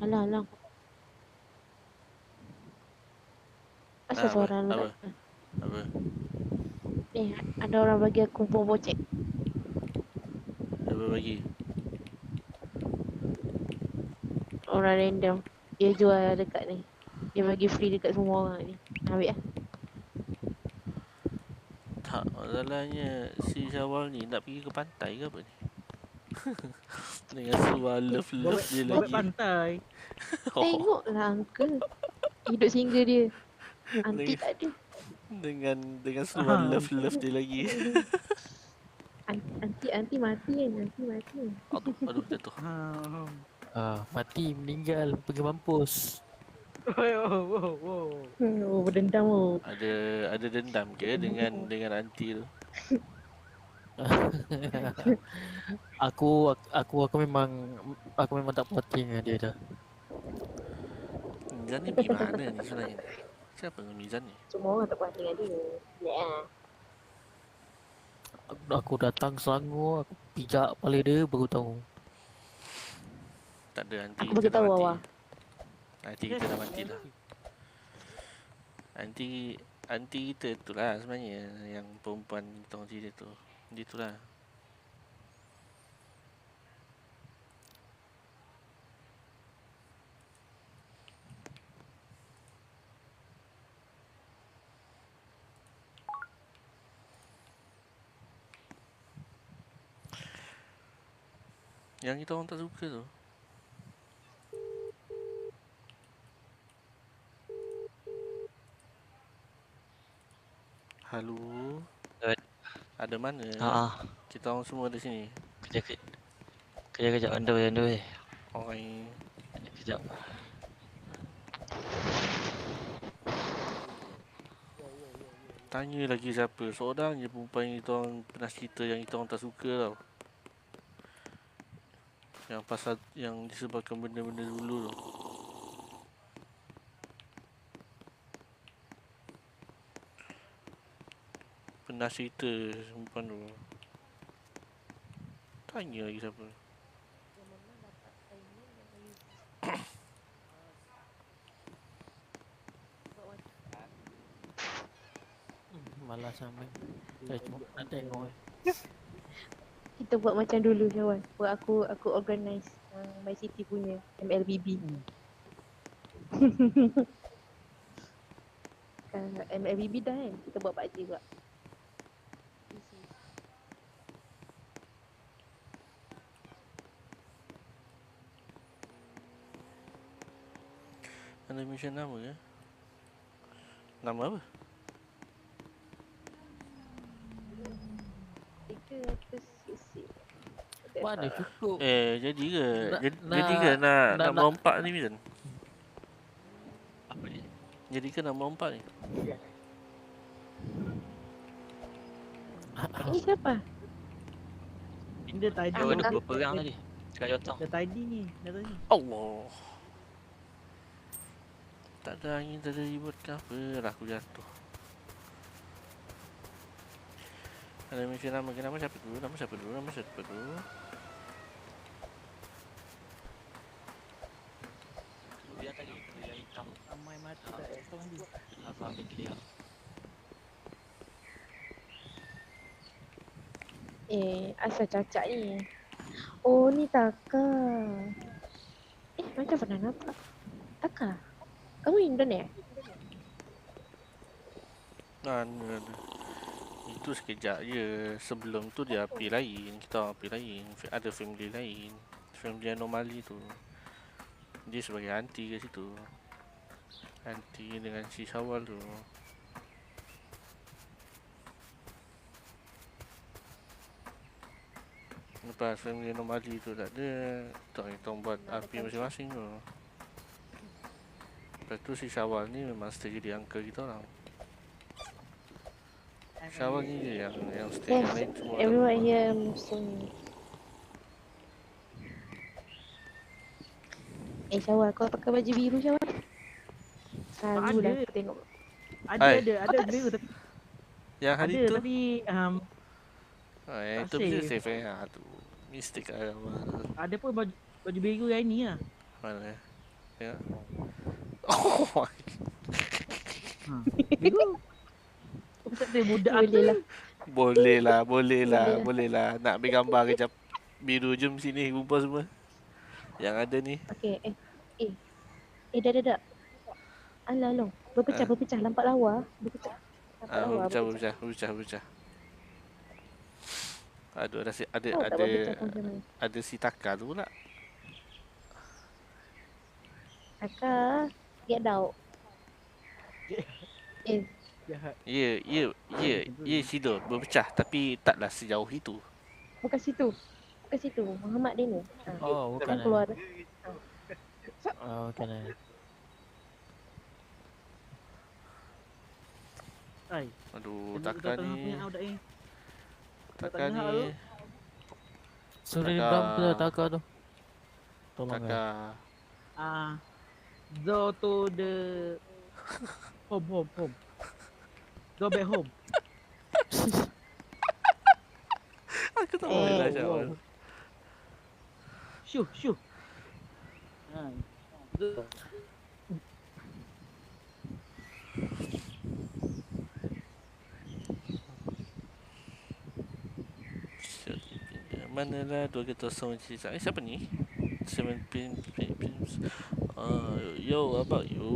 Along. Asal Apa? suara lu Apa? tak? Apa? Ada orang bagi aku bom bocek. Apa bagi? Orang random. Dia jual dekat ni. Dia bagi free dekat semua orang ni. Ambil lah. Tak, masalahnya si Syawal ni nak pergi ke pantai ke apa ni? Dengan seluar love dia Bawa lagi. pantai. Tengoklah uncle. Hidup single dia. Aunty tak ada. Dengan seluar love dia lagi. Aunty mati kan. Aunty mati. Aduh jatuh. Mati, meninggal, pergi mampus. Oh, berdendam oh. Ada dendam ke dengan aunty tu? aku memang tak puas hati dengan dia dah. Mizan ni pergi mana ni sebenarnya? Siapa dengan Mizan ni? Semua orang tak puas hati dengan dia. Ya. Aku datang Selangor, aku pijak kepala dia baru tahu. Tak ada, aunty Aku bagi tahu awak. Aunty kita dah mati lah. Aunty kita tu lah sebenarnya, yang perempuan kita orang cerita tu. Dia tu lah. Yang kita orang tak suka tu. Halo. Ada mana? Kita orang semua di sini. Kejap underwear. Oi. Kejap. Tanya lagi siapa? Seorang je perempuan yang kita orang pernah cerita yang kita orang tak suka tau. Yang pasal yang disebabkan benda-benda dulu tu. Pernah cerita perempuan tu. Tanya lagi siapa? Malas sampai. Saya cuma nak tengok. Kita buat macam dulu kawan. Buat aku organize My City punya MLBB. MLBB dah kan. Kita buat pakcik pula. Ada mission nama ke? Nama apa? 300cc. Mana cukup. Jadi ke? Nak- Jadi ke nak nak- melompat ni Milan? Apa dia? Jadi ke nak melompat ni? Ini siapa? Dia tadi. Kau ada berperang tadi. Kat Yotong. Dia tadi ni. Dia tadi. Allah. Tak ada angin, tak ada ribut ke apa lah aku jatuh. Ada mission nama ke? Nama siapa dulu? Nama siapa dulu? Nama siapa dulu? Dia tadi. Dia hitam. Ramai mati tak Yotong ni. Apa ambil clear. Asal cacat ni. Oh, ni Taka. Macam pernah nampak. Taka. Kamu Indon ya? Mana ada. Itu sekejap je. Sebelum tu dia api lain. Kita orang api lain. Ada family lain. Family anomali tu. Dia sebagai aunty kat situ. Aunty dengan si Syawal tu. Lepas family anomali tu tak ada. Kita buat api masing-masing tu. Lepas tu si Syawal ni memang stay jadi uncle kita orang. Syawal ni je yang stay, yang lain semua Everyone here Muslim. Syawal, kau pakai baju biru Syawal? Selalu lah aku tengok. Ada biru tapi yang hari ada tu tapi yang tak itu bisa safe. save tu mistake lah awal. ada pun baju biru yang ni lah. Mana tengok. Oh Biru. Pasal dia budak Boleh lah. boleh lah nak ambil gambar kejap. Biru jom sini kumpul semua yang ada ni. Okay, dah. Alah, berpecah, lambat lawa. Berpecah. Berpecah. Aduh, ada Tahu tak berpecah macam mana? ada si Taka tu pula. Taka, get out. jahat. Ya, Sido berpecah tapi taklah sejauh itu. Bukan situ. Muhammad dia ni. Oh, bukan. Kan keluar. Oh, bukan. Ai. Aduh, Kita Taka tengah ni. punya budak ni. Taka tengah ni. tu. Suruh dia Taka. bilang ke Taka tu. Tolong Taka. Go to the home. Go back home. Aku tak boleh lah Syawal. Shoo. Manalah 209 siapa ni? 7 pins. Yo, about you?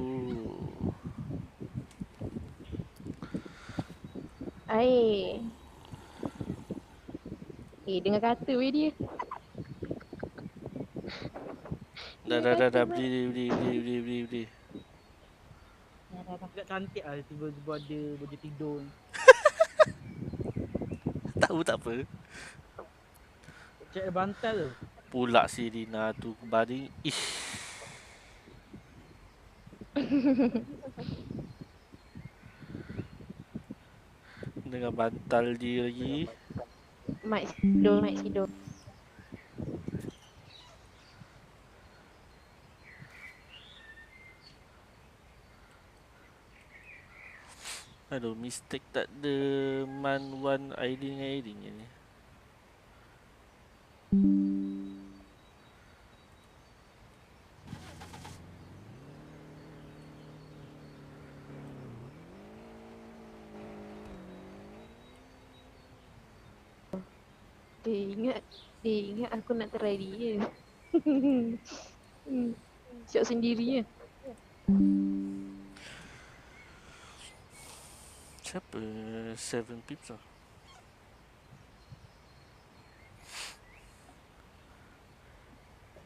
Dengar kata weh dia. Dah beli. Dah. Agak cantik lah tiba-tiba ada baju tidur ni. Tahu tak apa. Cek bantal tu. Pula si Rina tu baring. Ish. Dengan bantal dia lagi. Mak Sido. Aduh, mistake tak ada Man Wan Aidin ni. Dia ingat aku nak try dia. Siap sendiri ya. Siapa? 7 pips lah.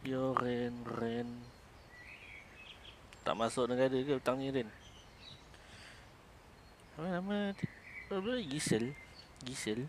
Yo Ren. Tak masuk negara ke hutang ni Rin? Apa nama? Apa? Gisel. Gisel.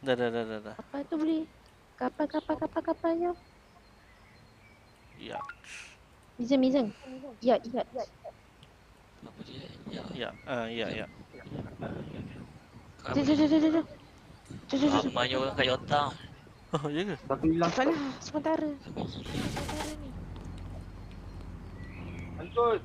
Dah. Kapal tu boleh. Kapal. Ya. Mizan. Ya. Apa dia? Ya. Ya. Jom. Ramainya orang kat Yota. Oh, ya ke? Satu hilang. Salah, sementara ni. Angkut.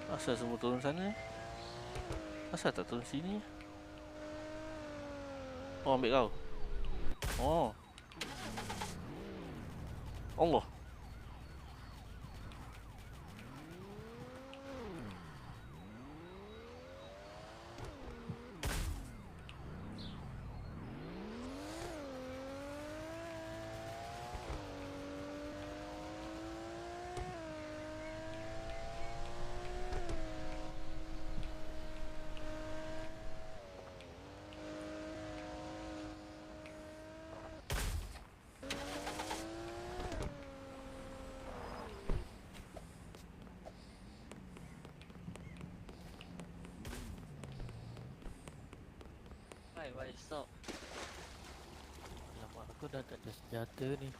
Asal semua turun sana? Asal tak turun sini? Oh, ambil kau. Oh. Allah. Why stop? Alamak, aku dah tak ada senjata ni.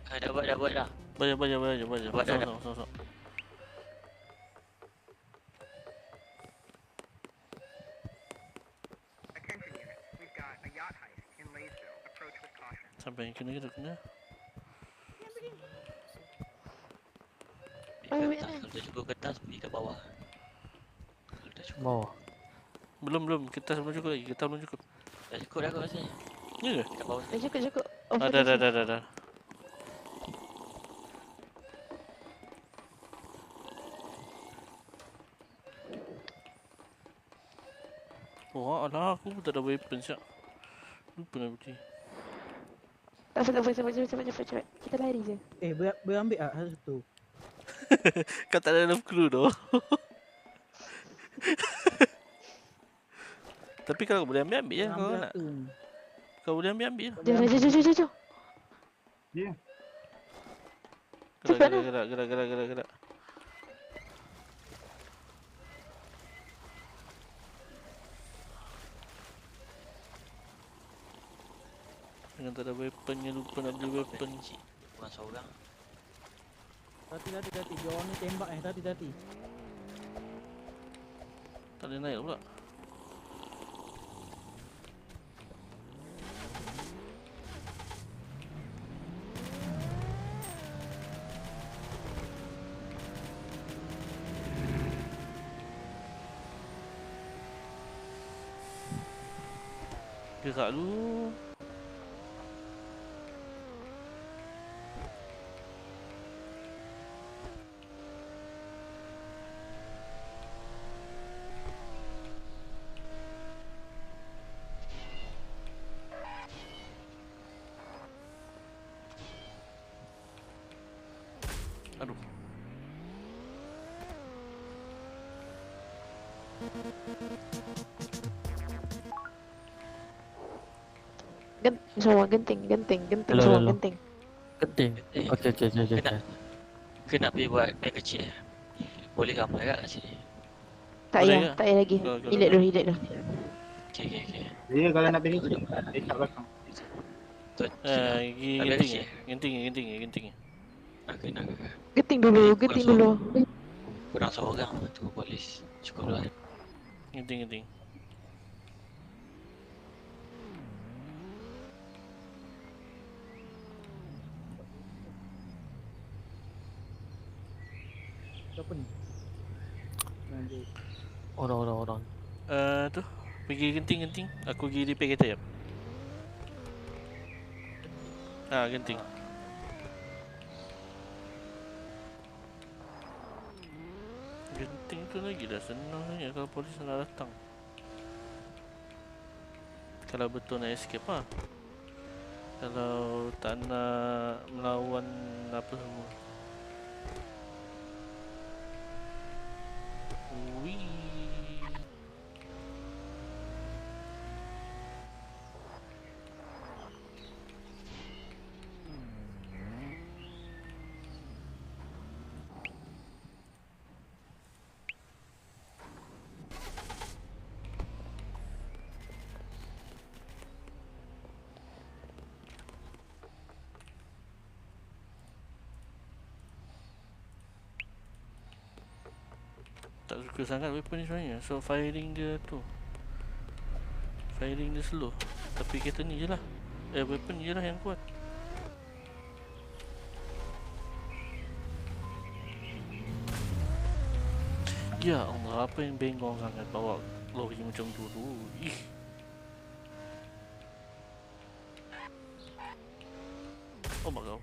Dah buat dah. Bayar. Buat dah. Sok. Sampai yang kena. Kalau dah cukup kertas, pergi kat bawah. Kalau dah cukup. Bawah. Belum. Kertas belum cukup lagi. Kertas belum cukup. Dah cukup dah aku rasanya. Ya ke? Kat bawah. Dah cukup. Oh, Dah. Oh, alah, aku pun tak ada weapon siap. Lupa nak pergi. Tak cepat. Kita lari je. Boleh ambil tak satu? Kau tak ada dalam crew tu. Tapi kalau boleh ambil je kau nak. Kau boleh ambil je. Jom. Ya. Gerak. Dengan tak ada weaponnya, lupa nak beli weapon. Bukan seorang. Hati. Dia orang ni tembak hati. Tak boleh naik pula. Gerak dulu. Aduh. Semua genting Hello. semua genting. Genting. Okey. Kena pergi buat beg kecil. Boleh ramai kat sini. Tak Boleh payah lagi. Hilat dulu. Okey. Dia kalau nak pergi dekat belakang. Genting. Nak. Genting dulu. Kurang seorang tu polis. Cukup dua. Genting. Siapa ni? Nanti. Orang. Tu. Pergi genting. Aku pergi repair kereta jap. Genting. Genting tu lagi dah senang sebenarnya kalau polis nak datang. Kalau betul nak escape lah. Kalau tak nak melawan apa semua. Wih. Tak suka sangat weapon ni sebenarnya. So firing dia tu, firing dia slow. Tapi kereta ni je lah, weapon je lah yang kuat. Ya Allah, apa yang bengong sangat bawa lori macam tu tu. Ih. Oh my god.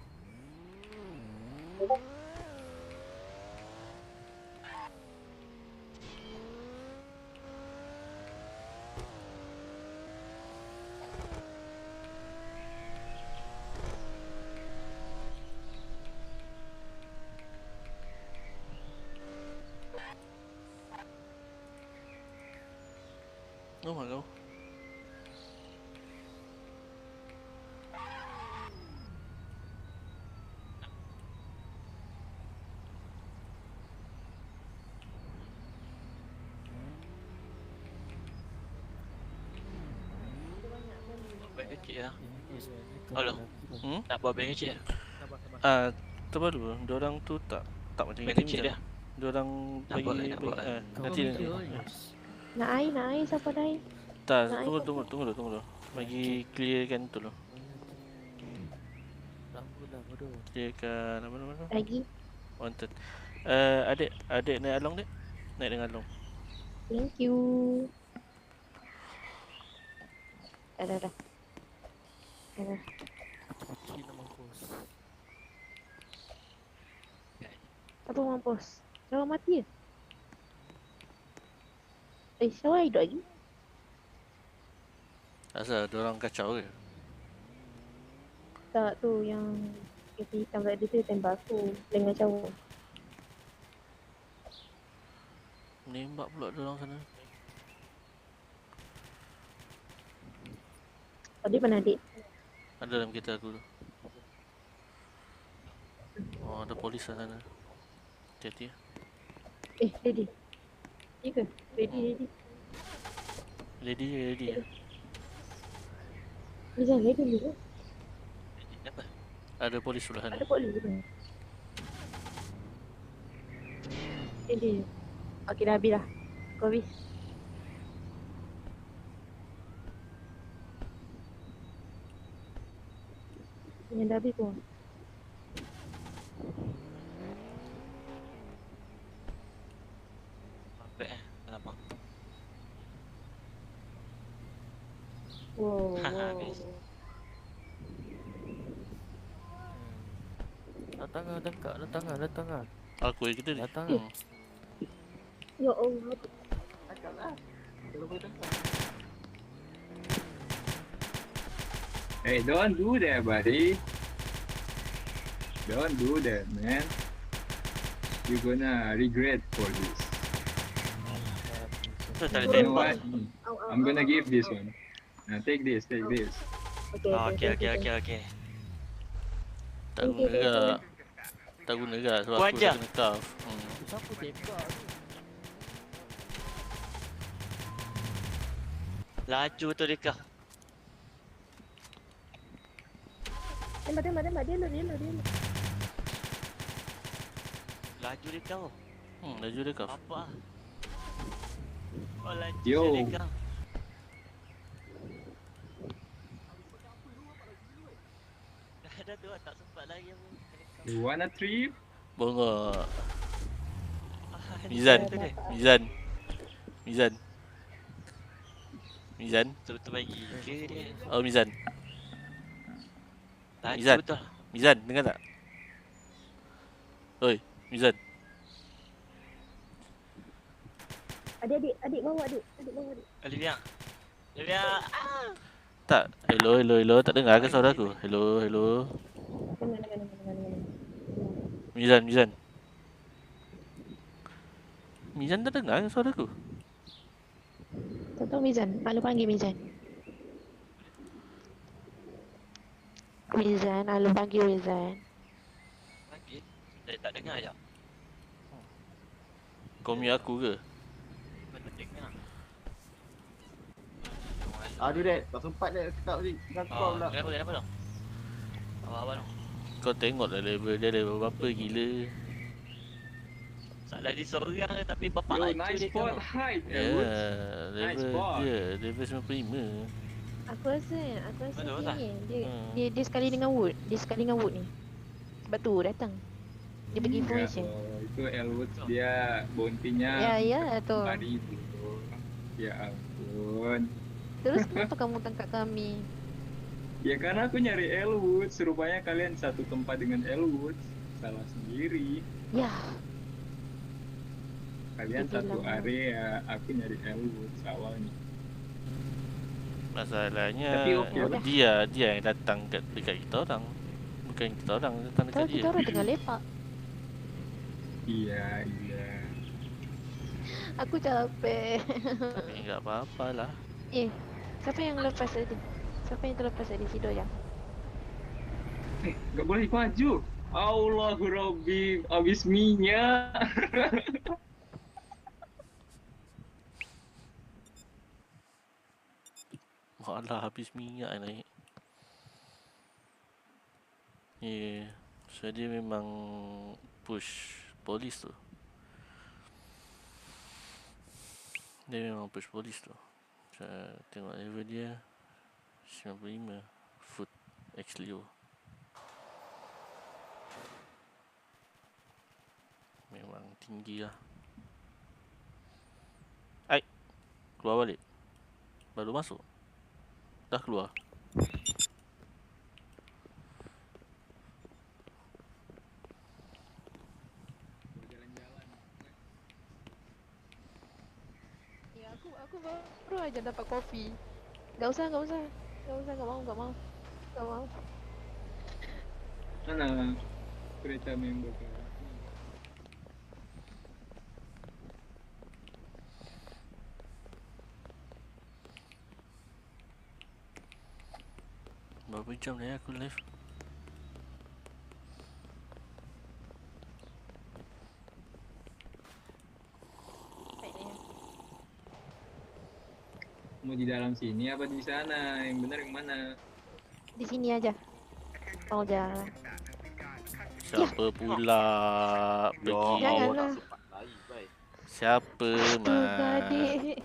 Oh my god. Bank kecil lah. Halo. Nak buat bank kecil lah. Sabar dulu. Diorang tu tak macam Bank ini kecil macam. dia. Diorang Nak buat, nak buat. nanti Nak air siapa dah air? tak, Nak tunggu dulu. Bagi clearkan tu dulu. Clearkan apa nama tu? Lagi. Wanted. Adik naik along dek. Naik dengan along. Thank you. Dah. Apa mampus? Syawal mati ya? Syawal hidup lagi? Asal diorang kacau ke? Tak tu yang kereta hitam tadi tu tembak aku dengan Syawal. Menembak pula diorang sana. Adik mana adik? Ada dalam kereta aku tu. Oh, ada polis lah sana. Hati-hati ya. Ready. Ya ke? Ready. Ready ya. Jangan ready dulu. Apa? Ada polis sebelah sana. Ada polis ke? Ready. Okey dah habis dah. Kau habis. Yang dah habis pun. Baik lama. Wow. Habis. Datang lah. Aku yang kita ni. Datang lah. Ya Allah. Takkanlah. Kalau boleh tangkap. Hey, don't do that, buddy. Don't do that, man. You're gonna regret for this. You know what? I'm gonna give this one. Now take this. Okay. Tak guna gerak. Tak guna gerak sebab aku dah kena cuff. Siapa tembak? Laju tu dia kah? Tembak. Dia lah. Laju dia kau. Laju dia cuff. Apa? Oh laju Yo. dia kau. Dah tu tak sempat lagi aku. You wanna trip? Bongok. Mizan. Betul bagi ke dia. Oh Mizan. Laju Mizan. betul. Mizan, dengar tak? Oi, Mizan. Adik bawa adik. Olivia. Olivia. Tak. Hello. Tak dengar ke suara aku? Hello. Dengar. Mizan tak dengar ke suara aku? Tahu Mizan. Mak lu panggil Mizan. Mizan, lu panggil Mizan. Panggil. Saya tak dengar je. Kau mute aku ke? Tak dengar. Aduh Dad, tak sempat Dad cakap tadi dengan kau pula. Kenapa dong? Apa dong? Kau tengok lah level dia level berapa gila. Salah dia seorang je tapi bapak Yo, laju nice dia spot. tengok. Hi, Ya, Nice level spot. dia level 95. Aku rasa Betul tak? dia sekali dengan Wood. Dia sekali dengan Wood ni. Sebab tu datang. Dia bagi Enggak, information. itu Elwood dia bounty-nya Ya tu. tadi itu. Ya ampun. Terus kenapa kamu tangkap kami? Ya karena aku nyari Elwood, serupanya kalian satu tempat dengan Elwood. Salah sendiri. Ya. Kalian Dia satu bilang. area, aku nyari Elwood, salah nih. Masalahnya Tapi okey lah. dia yang datang dekat kita orang. Bukan kita orang datang dekat Kalau dia. kita orang tengah lepak. Iya. Aku capek. Tapi enggak apa-apa lah. Siapa yang lepas tadi? Siapa yang terlepas tadi? Si Doya. Gak boleh maju. Allahu Rabbi, abis minyak. Malah habis minyak naik. So dia memang push polis tu. Dia memang push polis tu. Saya tengok level dia 95 foot X Leo. Memang tinggi lah. Keluar balik. Baru masuk. Dah keluar. Ya aku baru aja dapat kopi. Gak usah. Gak mau. Mana kereta member? Berapa jam dah aku live? Mau di dalam sini apa di sana? Yang benar yang mana? Di sini aja. Mau jalan. Siapa pula pergi? Janganlah. Siapa mah? Adik.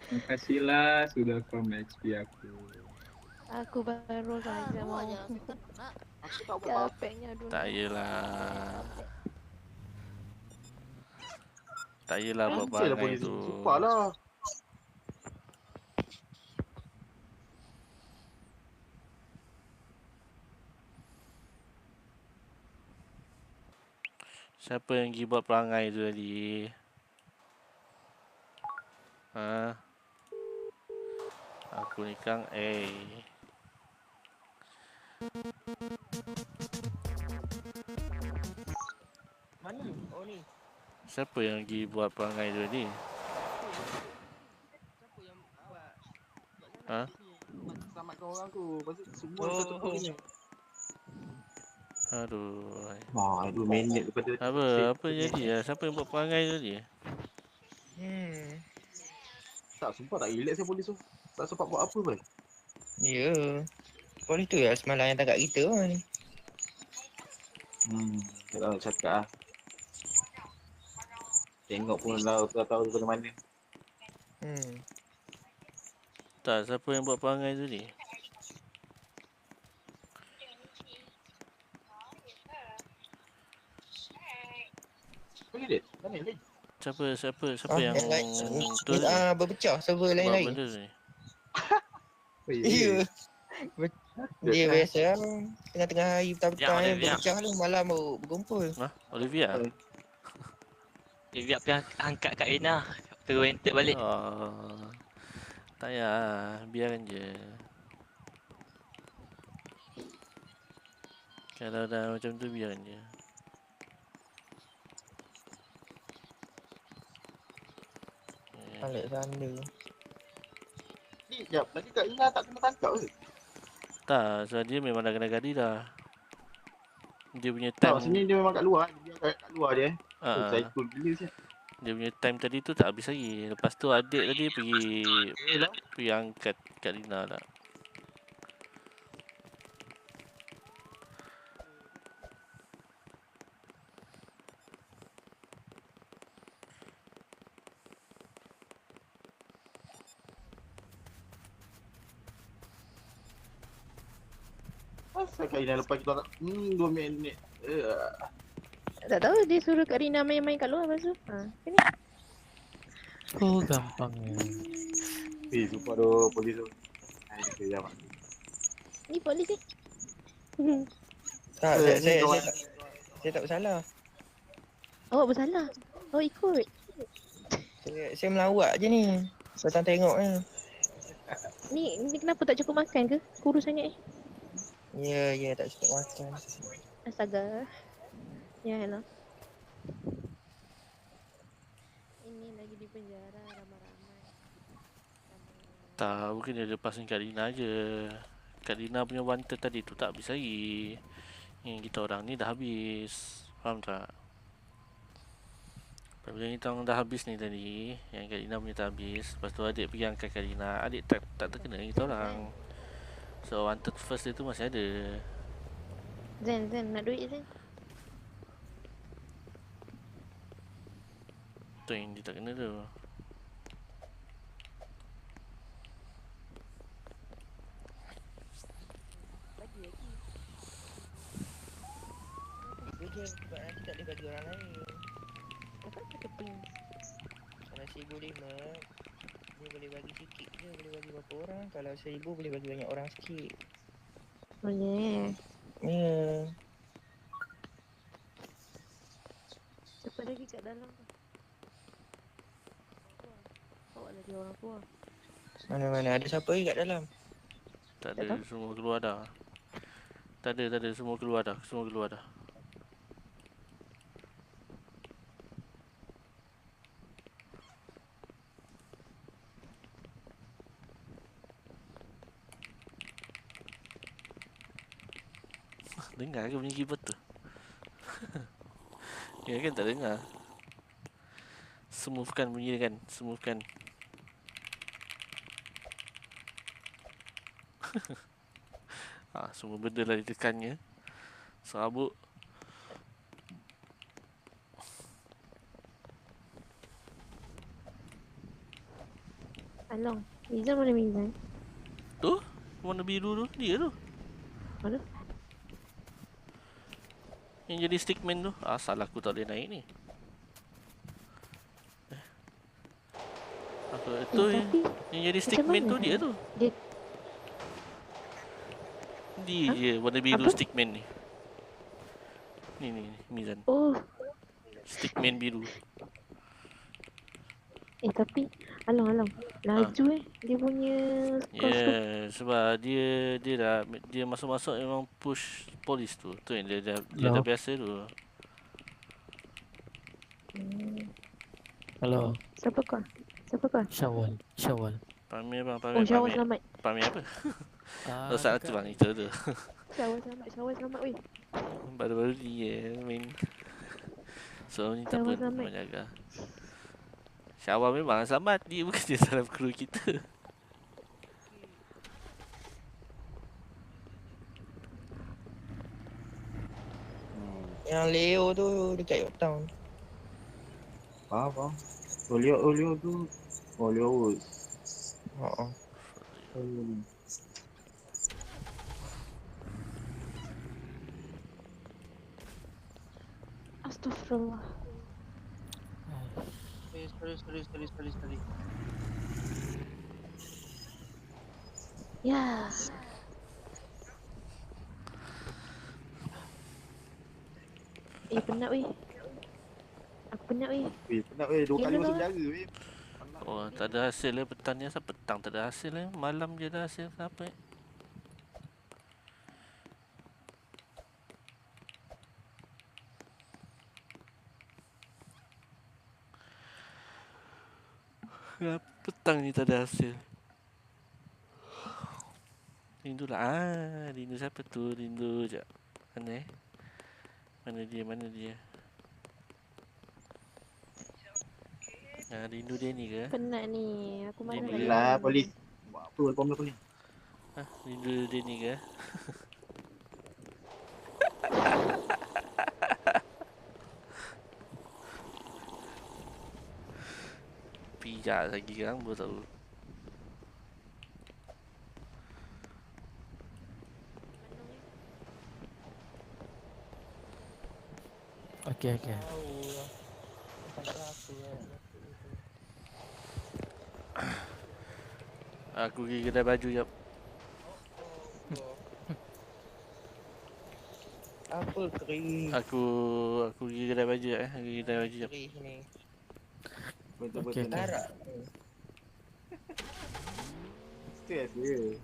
Makasihlah sudah come XP aku. Aku baru saja mau. Capeknya dulu. Tak yelah. Tak yelah buat perangai tu. Cepatlah. Siapa yang pergi buat perangai tu tadi? Ha? Aku ni Kang Mana? Oh ni. Siapa yang pergi buat perangai tu tadi? Siapa yang buat? Ha? Selamatkan orang tu. Pasal semua satu punya. Aduh. Wah, 2 minit daripada Apa jadi lah? Siapa yang buat perangai tu tadi? Tak, sumpah tak relax saya polis tu. Tak sempat buat apa pun. Ya. Polis tu lah semalam yang tangkap kita lah ni. Tak tahu nak cakap lah. Tengok pun dah tahu daripada mana. Tak, siapa yang buat perangai tu tadi? Siapa yang tu tadi? Berpecah server Buat lain-lain. benda tu ni? Ya. Dia biasa lah. Tengah-tengah hari petang-petang Ya, ni Olivia. berpecah lah malam baru berkumpul. Ha? Olivia? Dia biar pergi angkat Kak Rina. Terus enter balik. Oh, tak payah, biarkan je. Kalau dah macam tu, biarkan je. Balik sana. Ni, jap. Tadi Kak Ina tak kena tangkap ke? Tak, sebab dia memang dah kena gadi dah. Dia punya Tak, time, maksudnya dia memang kat luar. Dia kat luar dia. Oh, ah, psycho gila siap. dia punya time tadi tu tak habis lagi. Lepas tu adik tadi pergi angkat Kak Lina tak. Asal Kak Ina lepas kita tak 2 minit. Tak tahu dia suruh Kak Rina main-main kat luar lepas tu. Sini. Oh, gampangnya. Sumpah tu polis tu. Kejap. Ni polis ni. Tak, saya tak bersalah. Awak bersalah. Oh ikut. Saya melawak je ni. Datang tengok ni. Ni kenapa tak cukup makan ke? Kurus sangat Ya, tak cukup makan. Astaga. Ya hello. Ini lagi di penjara ramai-ramai. Tak, mungkin dia lepasin Kak Lina je. Kak Lina punya wanted tadi tu tak habis lagi. Yang kita orang ni dah habis. Faham tak? Apabila kita orang dah habis ni tadi, yang Kak Lina punya tak habis. Lepas tu adik pergi angkat Kak Lina, adik tak terkena kita orang. So wanted first dia tu masih ada. Zen, nak duit Zen? Tu yang dia tak kena tu. Je sebab nanti tak boleh bagi orang lain. Apa keping? Kalau 1,500 dia boleh bagi sikit je, boleh bagi berapa orang. Kalau 1,000 boleh bagi banyak orang sikit. Oh yeah. Ya. Siapa lagi kat dalam? Awak lagi orang tua. Mana-mana ada siapa lagi kat dalam? Tak ada, semua keluar dah. Tak ada, semua keluar dah. Dengar ke bunyi keyboard tu? Ya kan tak dengar. Smoothkan bunyi dia kan, smoothkan. Semua benda lah ditekannya. Serabut. Along. Mizan mana Mizan? Tu? Warna biru tu, dia tu. Mana? Yang jadi stickman tu. Salah aku tak boleh naik ni. Apa tu yang jadi stickman tu dia tu. Dia je warna biru stickman ni. Ni Mizan. Oh. Stickman biru. Tapi Along laju dia punya sebab dia masuk memang push polis tu. Tu yang dia dah biasa tu. Halo. Siapa kau? Syawal. Pamir bang, Oh, Syawal selamat. Pamir apa? Saat tu bang itu tu. Syawal selamat weh. Baru-baru ni main. So ni tak pun menjaga. Syawal memang selamat, dia bukan dia dalam kru kita. Yang Leo tu dekat Yorktown. Faham. Leo tu. Leo Woods. Astagfirullah. Sorry. Ya. Penat weh. Aku penat weh. Penat weh, 2 kali Gila masuk lah. penjara weh. Oh, tak ada hasil lah petang ni. Asal petang tak ada hasil lah. Malam je ada hasil. Kenapa Kenapa petang ni tak ada hasil? Rindu lah. Rindu siapa tu? Rindu sekejap. Mana Mana dia? Rindu dia ni ke? Penat ni. Aku malas Ini nak dia. Lah, jalan. polis. Buat apa kau aku ni? Rindu dia ni ke? Pijak lagi kan, baru tahu. Okey. Tahu lah. Tak nak aku kan. Aku pergi kedai baju jap. Apa kering? Aku pergi kedai baju jap Aku pergi kedai baju jap. Kering ni. Betul-betul. Okey. Larak. Stres je.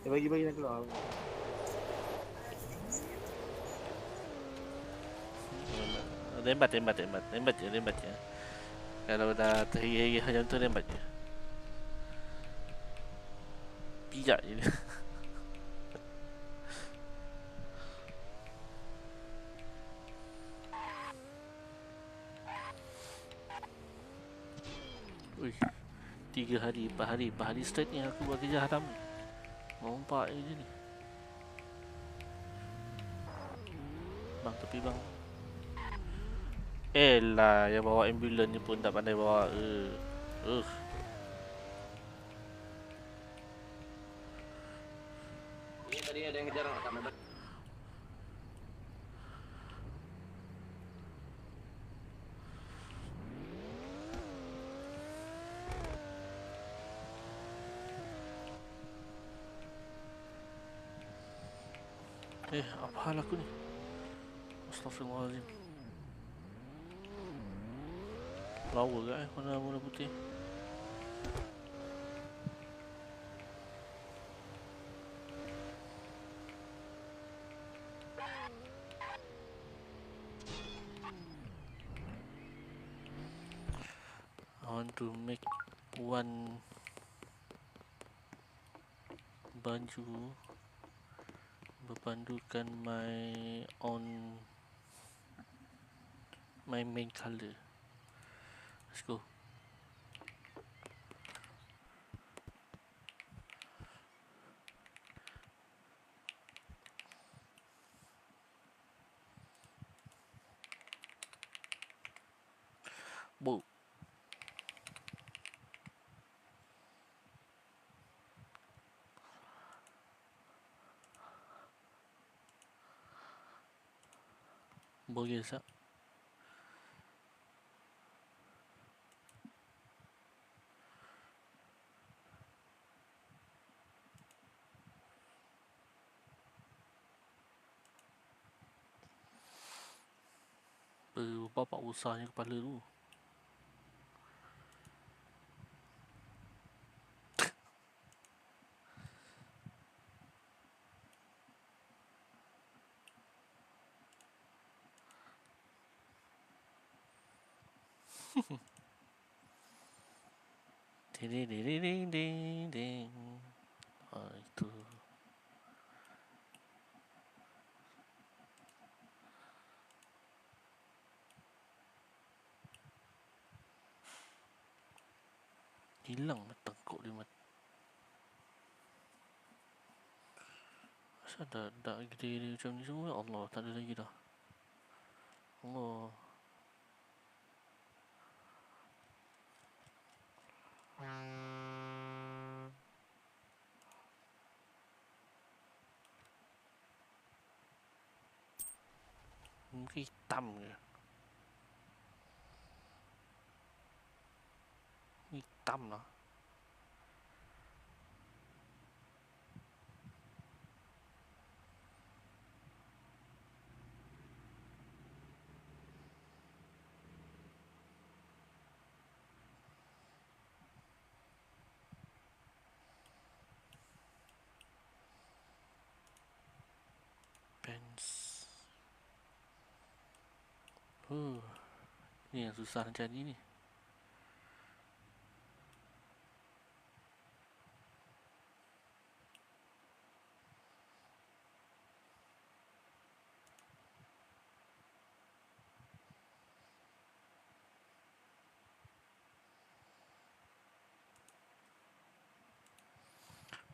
Bagi nak keluar. Lembat je. Kalau dah terhiri-hiri macam tu, lembat je. Pijak je dia. Ui, 3 hari, 4 hari straight ni aku buat kerja haram ni. Ngompak je ni. Bang, tepi bang. Elah, yang bawa ambulans ni pun tak pandai bawa. Ini tadi ada yang kejar anak kami. Apa hal aku ni? Astaghfirullahaladzim. Lawa ke warna putih? I want to make one baju berpandukan my main color. Let's go. Bo. Boleh sah. Bapak usahanya kepala tu. Ding. Itu. Hilang tengkuk dia mati. Asal dah gede macam ni semua? Allah, tak ada lagi dah. Allah. Mungkin hitam ke? Hitam lah. Ni yang susah nak cari ni.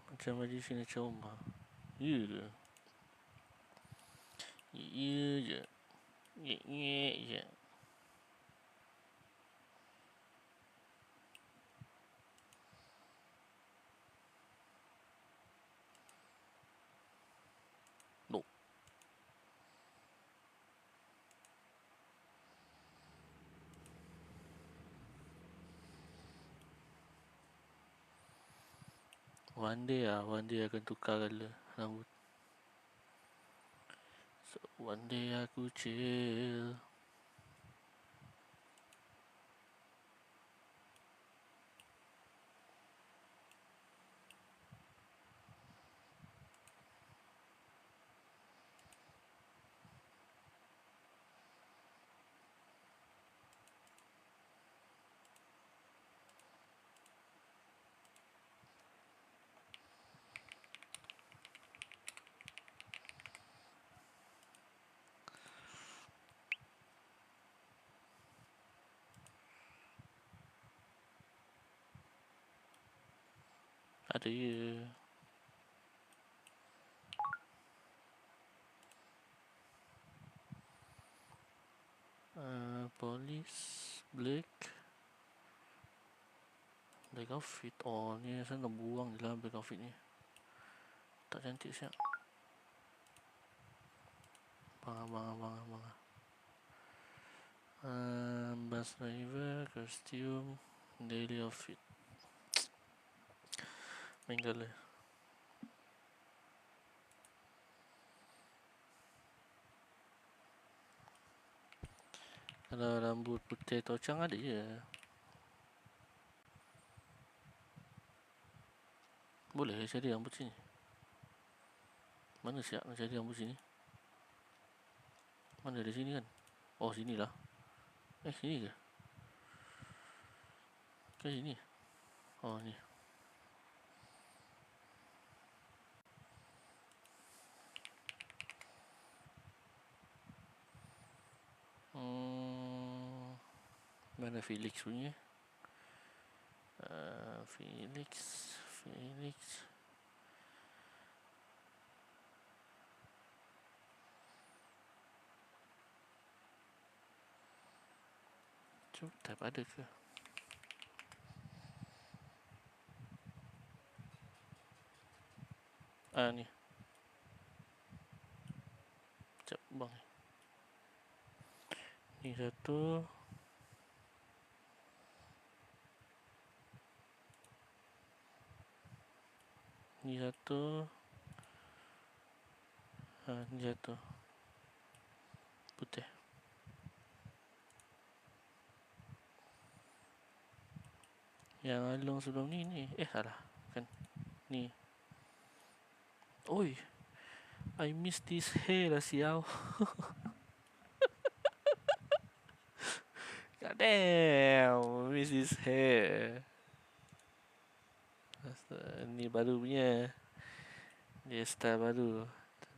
Macam baju sini macam rumah. Ya ke? Ya je. Ngek-ngek je. No. One day akan tukar colour rambut. So one day aku chill. Ada ya. Police black outfit. Oh ni saya nak buang je lah black outfit ni. Tak cantik siap. Bang. Bus driver, costume, daily outfit. Main colour. Kalau rambut putih tocang ada je. Boleh cari rambut sini. Mana siap nak cari rambut sini? Mana ada sini kan? Oh sinilah. Sini ke? Ke sini? Oh ni. Mana Felix punya? Felix. Cuba tab ada ke? Ni. Sekejap bang. Ni satu. Ni satu. Ni satu. Putih. Yang along sebelum ni. Salah. Kan. Ni. Oi. I miss this hair lah sial. God damn. Miss this hair. Ni baru punya. Dia style baru.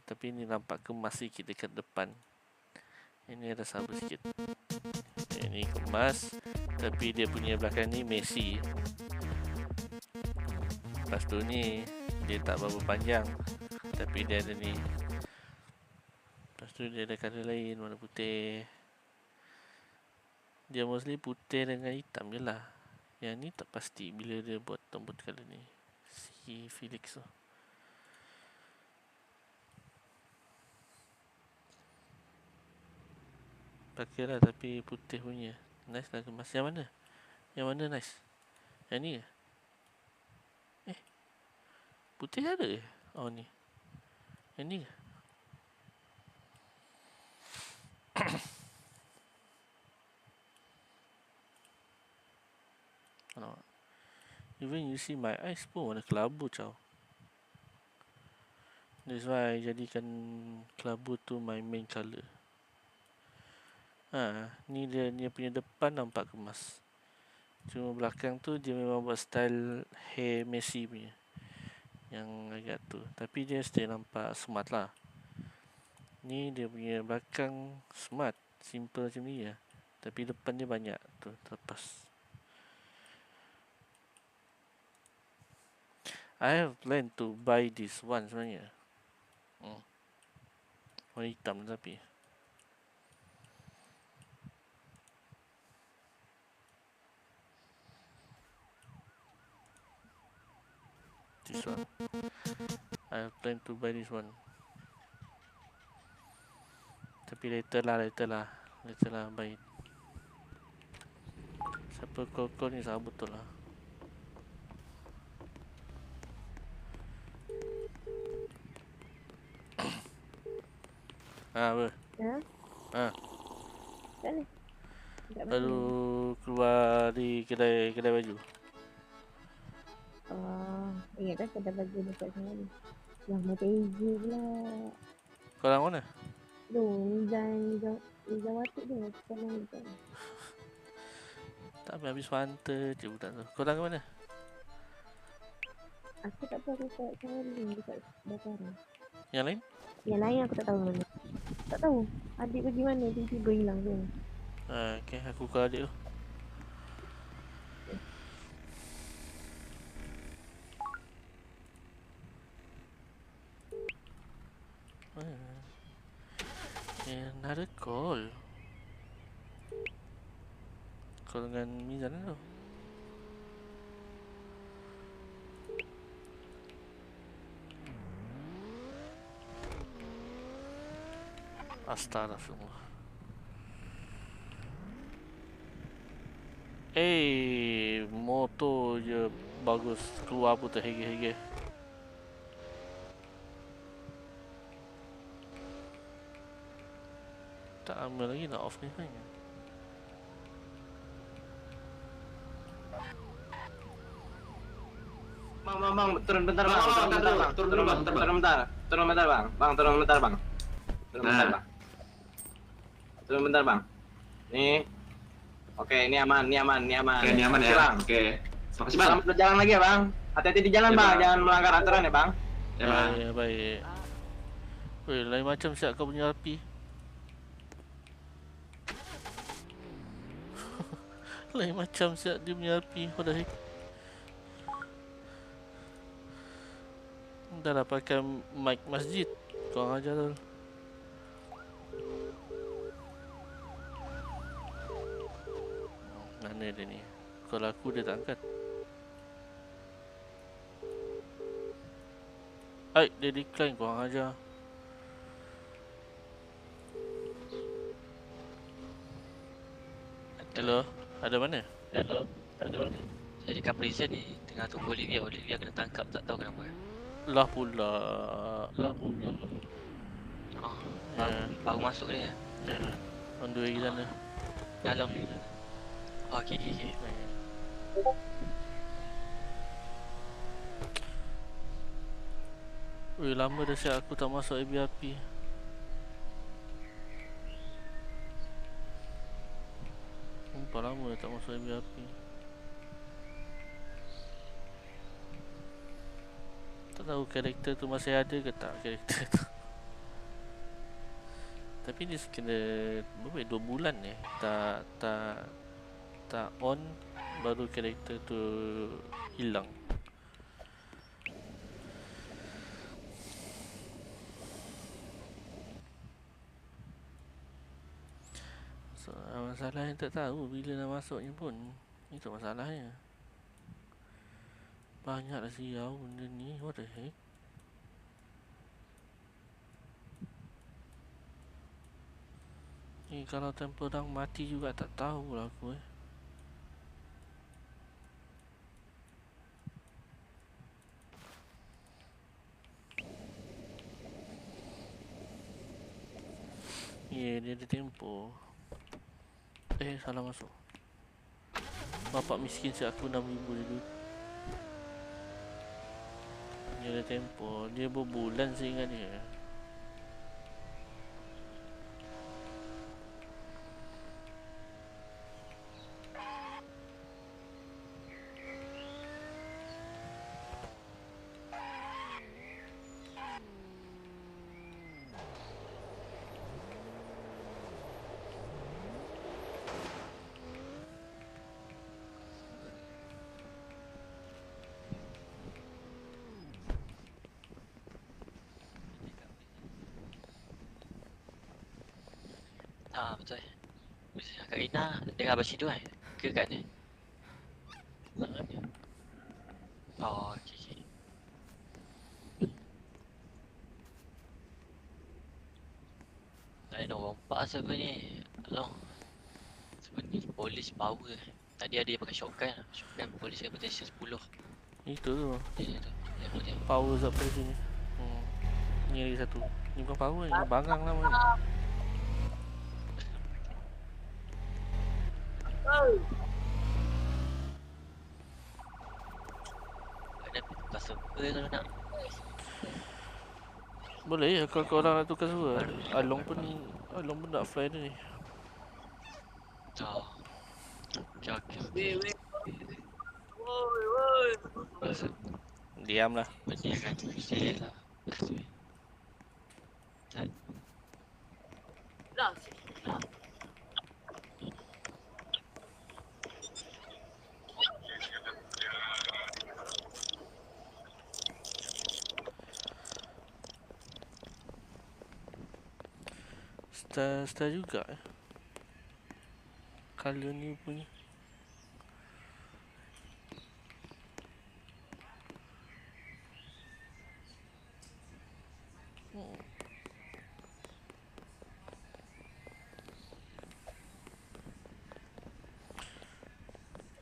Tapi ni nampak kemas sikit dekat depan. Ini ada sabar sikit. Ini kemas. Tapi dia punya belakang ni messy. Lepas tu ni dia tak berapa panjang. Tapi dia ada ni. Lepas tu dia ada colour lain. Warna putih. Dia mostly putih dengan hitam je lah. Yang ni tak pasti bila dia buat rambut colour ni. Si Felix tu. Pakai lah tapi putih punya. Nice lah kemas. Yang mana? Yang mana nice? Yang ni ke? Putih ada ke? Oh ni. Yang ni ke? Even you see my eyes pun warna kelabu cow. That's why I jadikan kelabu tu my main colour. Ni dia punya depan nampak kemas. Cuma belakang tu dia memang buat style hair Messi punya. Yang agak tu. Tapi dia still nampak smart lah. Ni dia punya belakang smart. Simple macam ni lah. Tapi depan dia banyak tu terlepas. I have planned to buy this one sebenarnya. Warna hitam tapi. This one. I have planned to buy this one. Tapi later lah buy. Siapa kau ni salah betul lah. Apa? Kat mana? Baru keluar di kedai baju. Ingat kan kedai baju dekat sana ni. Yang macam hijau pula. Kau orang mana? Tu, Nizam Watik tu. Sekarang ni kan. Tak habis Fanta je budak tu. Kau orang ke mana? Aku tak tahu dekat sana ni. Dekat Bataran. Yang lain? Yang lain aku tak tahu mana. Tak tahu. Adik pergi mana? Tiba-tiba hilang je. Okay, aku call adik tu. Another call. Call dengan Mizan tu. Astagfirullah. Motor je bagus. Keluar pun terhege-hege. Tak lama lagi nak off ni sebenarnya. Bang, turun bentar bang. Turun bentar bang. Nih. Oke, ini aman. Oke, ini aman ya. Bang. Oke. Makasih bang. Selamat berjalan lagi ya bang. Hati-hati di jalan Ya, bang, Bang. jangan melanggar aturan ya bang. Ya bang. Ya, baik. Weh, lain macam siap kau punya api. Lain macam siap dia punya api. What the heck? Dah lah pakai mic masjid. Kau ajar tu. Mana dia ni? Kalau aku dia tak angkat. Dia decline, kau ajar. Hello, ada mana? Saya dekat prison ni tengah tunggu Olivia kena tangkap, tak tahu kenapa. Lah pula. Baru masuk dia. On the way ke sana. Dalam. Okey. Weh, lama dah siap aku tak masuk ABRP. Nampak lama tak masuk ABRP. Tak tahu karakter tu masih ada ke tak karakter tu. Tapi dia kena berapa 2 bulan tak on baru karakter tu hilang. So, masalah yang tak tahu bila nak masuknya pun. Itu masalahnya. Banyaklah siau benda ni. What the heck? Ni kalau tempoh dah mati juga tak tahulah aku dia ada tempoh. Salah masuk. Bapak miskin si aku 6,000 dulu. Dia ada tempoh. Dia berbulan saya ingat dia. Betul. Kak Ina dengar abang Syidu kan? Ke kat ni? Oh, okey. Tadi nak rompak siapa ni? Alah. Sebenarnya polis power. Tadi ada yang pakai shotgun. Shotgun polis yang protection 10. Itu tu. Dia tu. Dia. Power sampai sini. Ni lagi satu. Ni bukan power ni, bangang nama ni. Ada tukar server kalau nak. Boleh ya kalau korang nak tukar server. Along pun nak fly dia ni. Oh. Okey. Diamlah. Benda akan saya lah. Star juga color ni punya.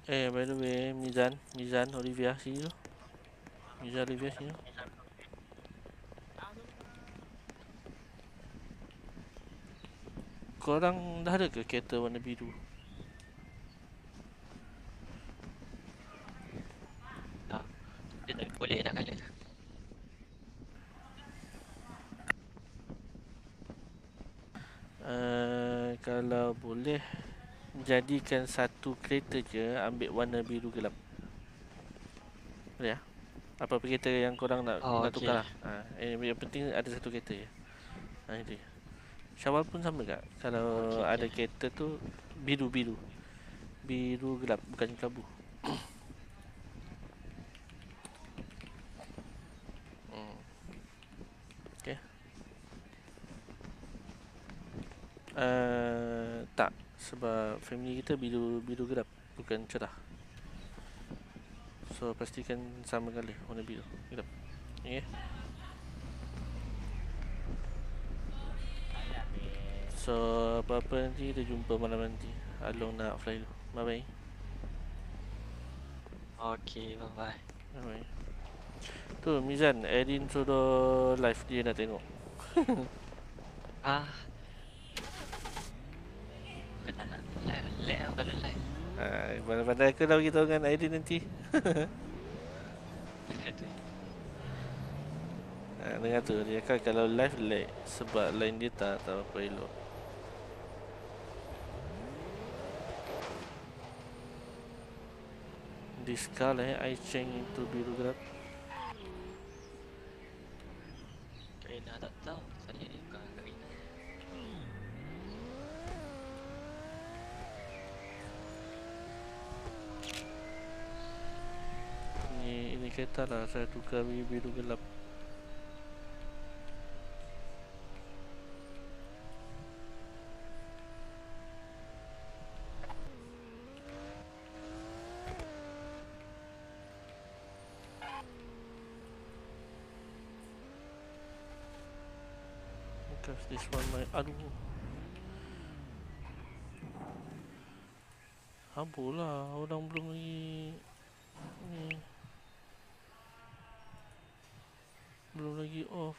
By the way, Mizan, Olivia, sini tu. Mizan, Olivia, sini tu. Korang dah ada ke kereta warna biru? Tak. Dia tak boleh nak kala. Kalau boleh, jadikan satu kereta je ambil warna biru gelap. Boleh ya? Apa-apa kereta yang korang nak tukar lah. Yang penting ada satu kereta je. Itu je. Syawal pun sama tak? Kalau ada kereta tu biru gelap, bukan kelabu. Okay. Tak, sebab family kita biru gelap, bukan cerah. So pastikan sama kali warna biru gelap. Okay. So apa-apa nanti kita jumpa malam nanti. Along nak fly dulu. Bye bye. Okey, bye bye. Bye bye. Tu Mizan, Erin suruh live dia nak tengok. Pandai-pandai aku dah beritahu dengan Erin nanti. Dengar tu, dia kan kalau live lag sebab line dia tak tahu apa elok. This color I change into biru gelap. Kak Ina tak tahu. Saya ni bukan Kak Ina. Ini kereta lah saya tukar biru gelap. This one my aduh. Habulah orang belum lagi ni. Belum lagi off.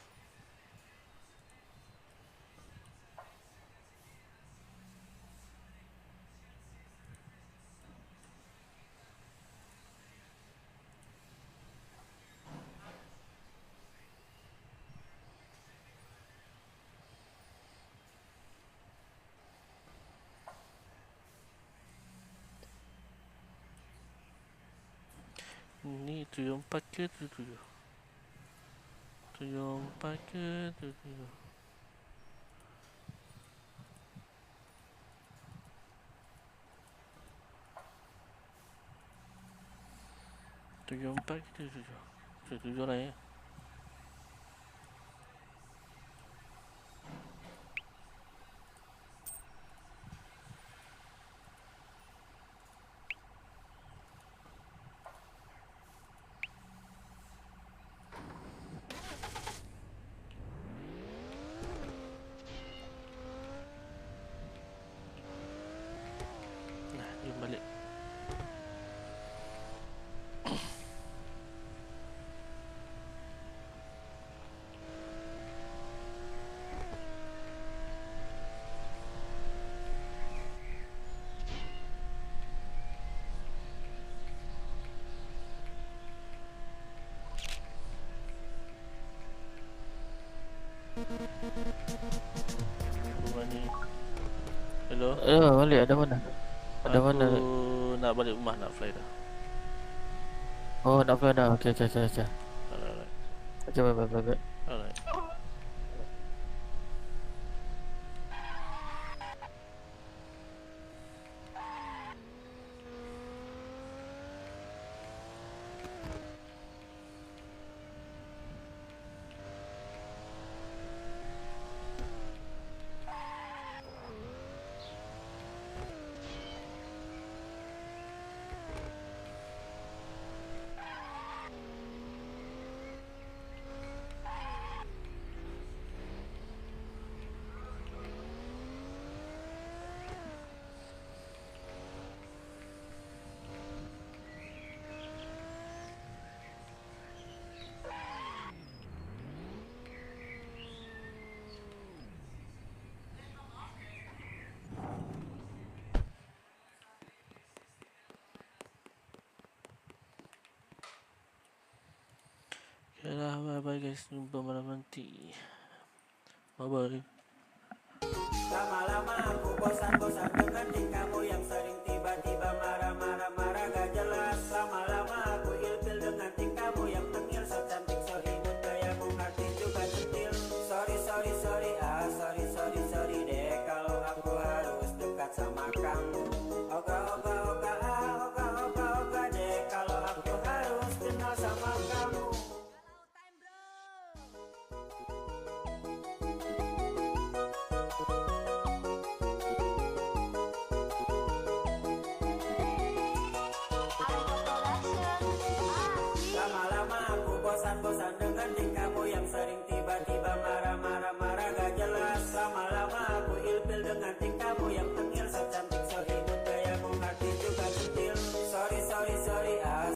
Ni 74 ke 77? 74 ke 77? Tujuh empat ke tujuh? Tujuh lah ya. Rumah ni. Hello. Balik ada mana? Ada mana? Aku nak balik rumah, nak fly dah. Oh, nak fly dah. Okey. Alright. Okey, bye. Alright. Yalah, bye guys, jumpa malam nanti. Bye. Lama-lama aku bosan-bosan dengan tingkahmu yang sering